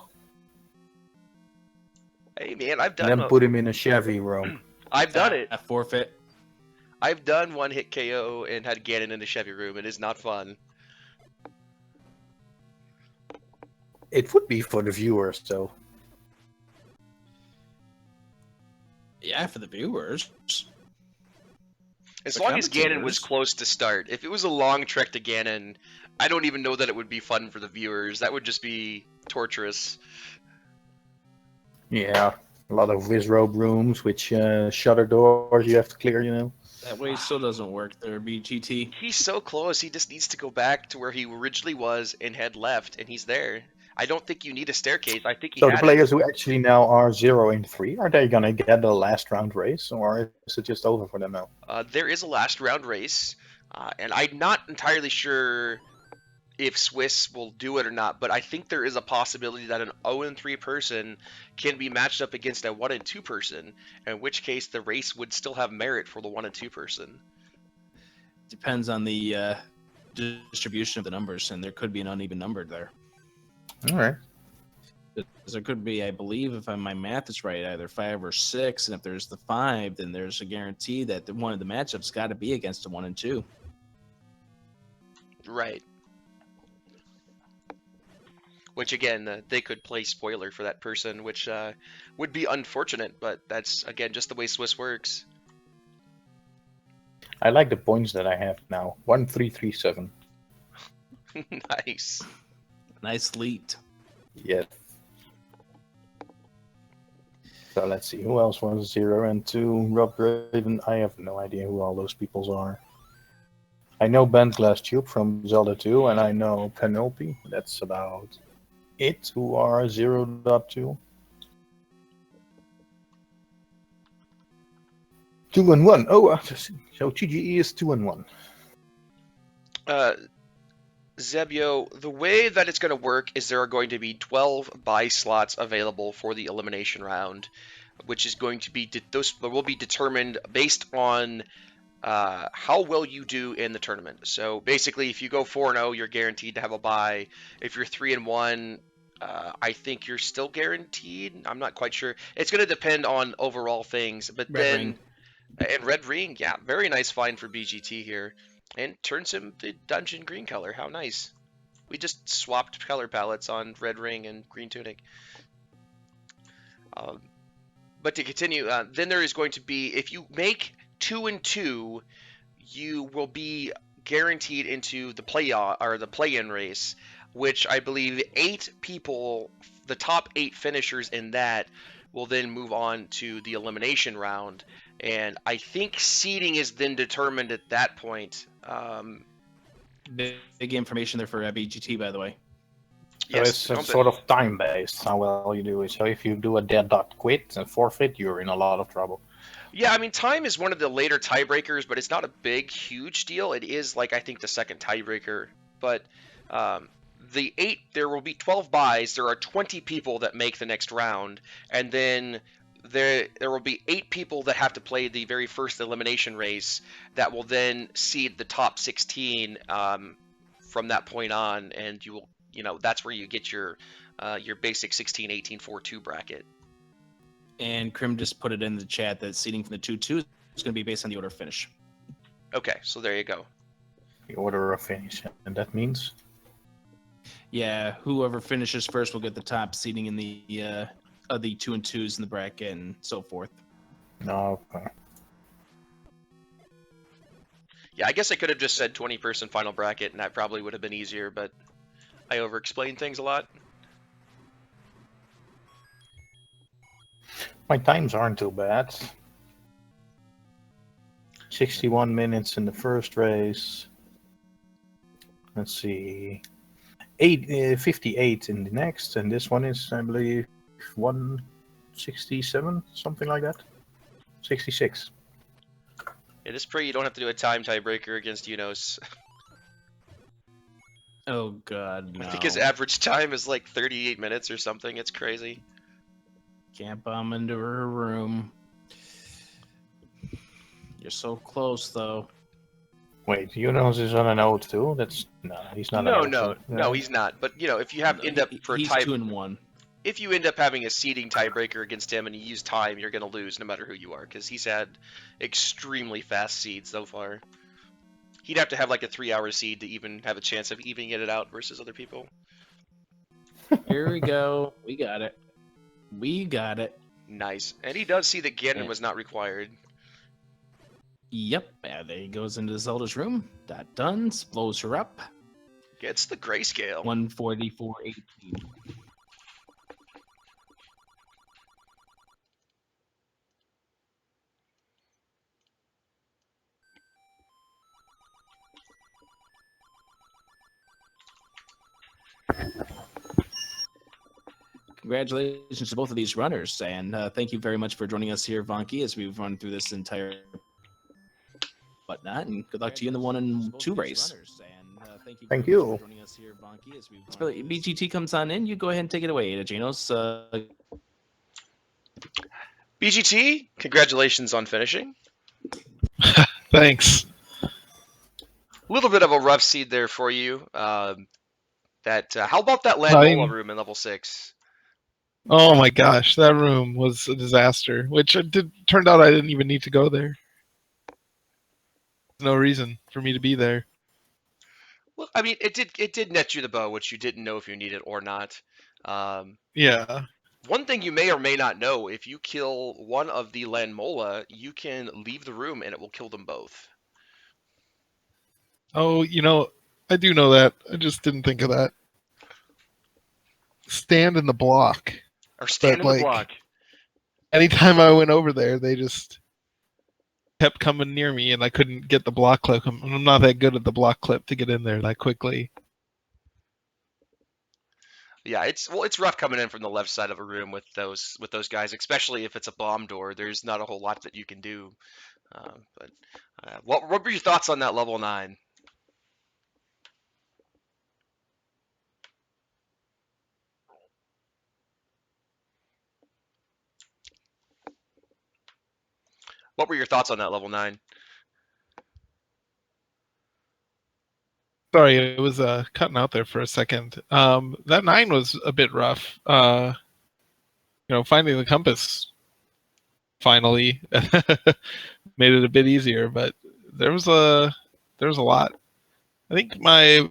Hey man, I've And done then put him in a Chevy room. I've done it. A forfeit. I've done one-hit KO and had Ganon in the Chevy room. It is not fun. It would be for the viewers, though. Yeah, for the viewers. As The long as Ganon was commentators. close to start. If it was a long trek to Ganon, I don't even know that it would be fun for the viewers. That would just be torturous. Yeah, a lot of Wizrobe rooms with shutter doors you have to clear, you know. That way still doesn't work there, BGT. He's so close. He just needs to go back to where he originally was and head left, and he's there. I don't think you need a staircase. I think he So the had it. players who actually now are 0 and 3, are they gonna get the last round race, or is it just over for them now? There is a last round race, and I'm not entirely sure if Swiss will do it or not, but I think there is a possibility that an 0 and 3 person can be matched up against a 1 and 2 person, in which case the race would still have merit for the 1 and 2 person. Depends on the distribution of the numbers, and there could be an uneven number there. All right. There could be, I believe, if my math is right, either 5 or 6, and if there's the 5, then there's a guarantee that one of the matchups got to be against a 1 and 2. Right. Which again, they could play spoiler for that person, which would be unfortunate, but that's again just the way Swiss works. I like the points that I have now. 1337. Nice. Nice lead. Yes. So let's see, who else was 0 and 2? Rob Graven. I have no idea who all those peoples are. I know Bentglasstube from Zelda 2, and I know Penelope. That's about it, who are 0.2. 2 and 1. Oh, so TGE is 2 and 1. Zebio, the way that it's going to work is there are going to be 12 buy slots available for the elimination round, which is going to be those will be determined based on how well you do in the tournament. So basically, if you go 4-0, you're guaranteed to have a buy. If you're 3-1, I think you're still guaranteed. I'm not quite sure. It's going to depend on overall things. But Red ring. And red ring, yeah, very nice find for BGT here. And turns him the dungeon green color. How nice. We just swapped color palettes on red ring and green tunic. But to continue, then there is going to be, if you make 2 and 2, you will be guaranteed into the play-in race, which I believe 8 people, the top 8 finishers in that, will then move on to the elimination round. And I think seeding is then determined at that point. Big information there for BGT, by the way. So Yes, it's sort of time-based, how well you do it. So if you do a dead dot quit and forfeit, you're in a lot of trouble. yeah, I mean, time is one of the later tiebreakers, but it's not a big, huge deal. It is, like, I think the second tiebreaker. But there will be 12 buys. There are 20 people that make the next round. And then there will be 8 people that have to play the very first elimination race that will then seed the top 16 from that point on. And that's where you get your basic 16, 18, 4, 2 bracket. And Krim just put it in the chat that seeding from the 2-2 is going to be based on the order of finish. Okay, so there you go. The order of finish, and that means? Yeah, whoever finishes first will get the top seeding in the 2 and 2s in the bracket and so forth. No. Yeah, I guess I could have just said 20-person final bracket, and that probably would have been easier, but I over-explain things a lot. My times aren't too bad. 61 minutes in the first race. Let's see. 58 in the next, and this one is, I believe, 167, something like that. 66. It is pretty. You don't have to do a time tiebreaker against Unos. Oh, God, no. I think his average time is like 38 minutes or something. It's crazy. Can't bomb into her room. You're so close, though. Wait, Unos is on an O too? That's no, he's not. No, he's not. But if you end up for he's tie, 2 and 1. if you end up having a seeding tiebreaker against him and you use time, you're gonna lose no matter who you are because he's had extremely fast seeds so far. He'd have to have like a 3-hour seed to even have a chance of evening it out versus other people. Here we go. We got it. We got it. Nice. And he does see that Ganon Yeah. was not required. Yep. Yeah, there he goes into Zelda's room. That done. Blows her up. Gets the grayscale. 144.18. congratulations to both of these runners, and thank you very much for joining us here, Vonkie, as we've run through this entire whatnot. And good luck to you in the 1 and 2 race. Thank you. BGT comes on in. You go ahead and take it away, Janos. BGT, congratulations on finishing. Thanks. A little bit of a rough seed there for you. How about that Landola room in level 6? Oh my gosh, that room was a disaster. Which turned out I didn't even need to go there. There's no reason for me to be there. Well, I mean, it did net you the bow, which you didn't know if you needed or not. Yeah. One thing you may or may not know, if you kill one of the Lanmola, you can leave the room and it will kill them both. Oh, I do know that. I just didn't think of that. Stand in the block. Or stand in the block. Anytime I went over there, they just kept coming near me, and I couldn't get the block clip. I'm not that good at the block clip to get in there that quickly. Yeah, it's rough coming in from the left side of a room with those guys, especially if it's a bomb door. There's not a whole lot that you can do. What were your thoughts on that level 9? What were your thoughts on that level 9? Sorry, it was cutting out there for a second. That 9 was a bit rough. Finding the compass finally made it a bit easier, but there was a lot. I think my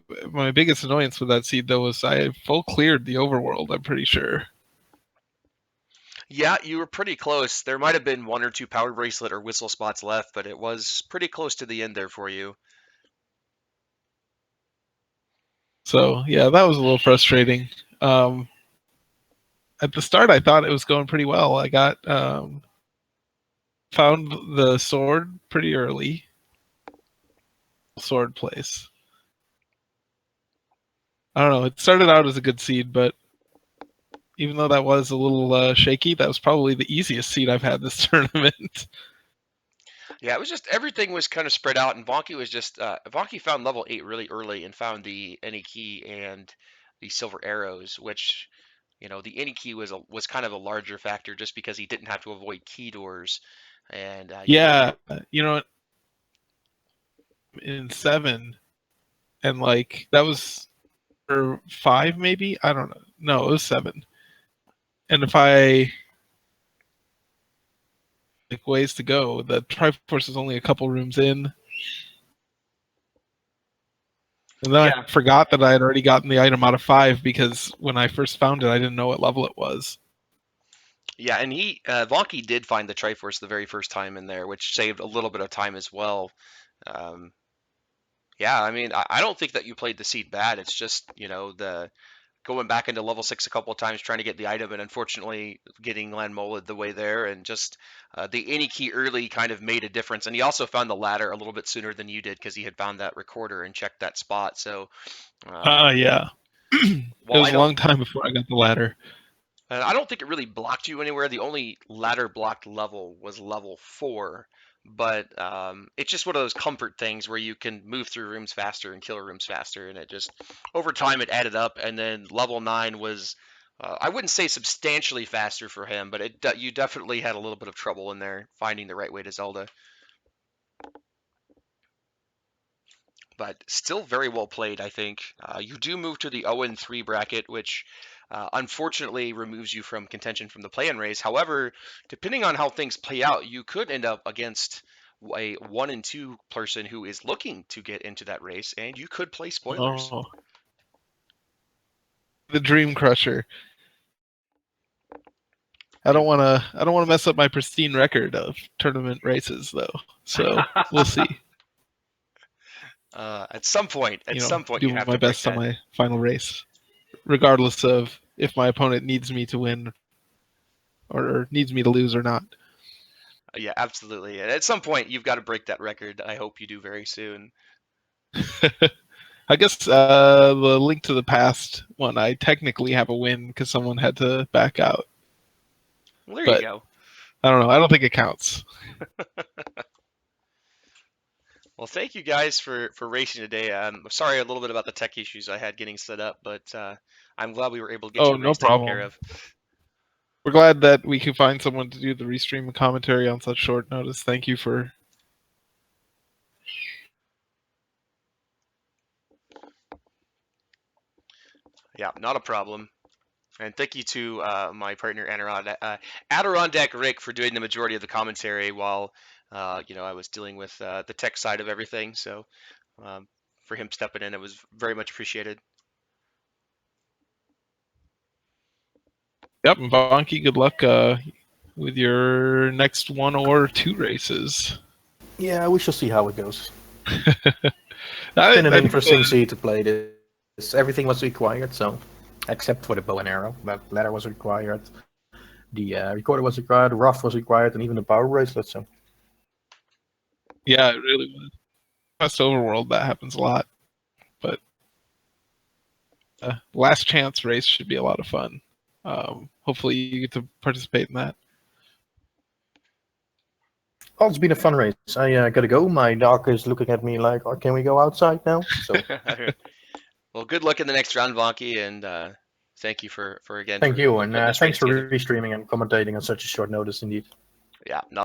biggest annoyance with that seed though was I full cleared the overworld. I'm pretty sure. Yeah, you were pretty close. There might have been 1 or 2 power bracelet or whistle spots left, but it was pretty close to the end there for you. So yeah, that was a little frustrating. At the start, I thought it was going pretty well. I got found the sword pretty early. Sword place. I don't know. It started out as a good seed, but even though that was a little shaky, that was probably the easiest seed I've had this tournament. Yeah, it was just everything was kind of spread out, and Vonkie found level 8 really early and found the any key and the silver arrows, which the any key was kind of a larger factor just because he didn't have to avoid key doors, and yeah, in 7, and that was or 5 maybe. I don't know. No, it was 7. And if I ways to go, the Triforce is only a couple rooms in. And then I forgot that I had already gotten the item out of 5 because when I first found it, I didn't know what level it was. Yeah, and Vonkie did find the Triforce the very first time in there, which saved a little bit of time as well. Yeah, I mean, I don't think that you played the seed bad. It's just, the going back into level 6 a couple of times trying to get the item, and unfortunately getting Landmola the way there, and just the any key early kind of made a difference. And he also found the ladder a little bit sooner than you did because he had found that recorder and checked that spot. So, yeah. It was a long time before I got the ladder. And I don't think it really blocked you anywhere. The only ladder blocked level was level 4. But it's just one of those comfort things where you can move through rooms faster and kill rooms faster. And it just, over time, it added up. And then level 9 was, I wouldn't say substantially faster for him, but you definitely had a little bit of trouble in there finding the right way to Zelda. But still very well played, I think. You do move to the 0-3 bracket, which unfortunately removes you from contention from the play-in race. However, depending on how things play out, you could end up against a 1-2 person who is looking to get into that race, and you could play spoilers. Oh. The Dream Crusher. I don't want to mess up my pristine record of tournament races, though. So we'll see. At some point, do you have my to best on my final race, regardless of if my opponent needs me to win or needs me to lose or not. Yeah, absolutely. At some point, you've got to break that record. I hope you do very soon. I guess the Link to the Past one, I technically have a win because someone had to back out. Well, there you But go. I don't know. I don't think it counts. Well, thank you guys for racing today. I'm sorry a little bit about the tech issues I had getting set up, but I'm glad we were able to get Oh, your no race taken care problem. of. We're glad that we could find someone to do the restream and commentary on such short notice. Thank you for. Yeah, not a problem. And thank you to my partner Adirondack Rick for doing the majority of the commentary while I was dealing with the tech side of everything. So um, for him stepping in, it was very much appreciated. Yep, and Vonkie, good luck with your next 1 or 2 races. Yeah, we shall see how it goes. I, It's been an I think interesting seed to play this. Everything was required, so except for the bow and arrow. That ladder was required. The recorder was required, the raft was required, and even the power bracelet. So yeah, it really was. Quest Overworld, that happens a lot. But last chance race should be a lot of fun. Hopefully you get to participate in that. oh, it's been a fun race. I gotta go. My dog is looking at me like, "Oh, can we go outside now?" So Well, good luck in the next round, Vonkie, and thank you for thank you, and putting this thanks race for together. restreaming and commentating on such a short notice, indeed. Yeah,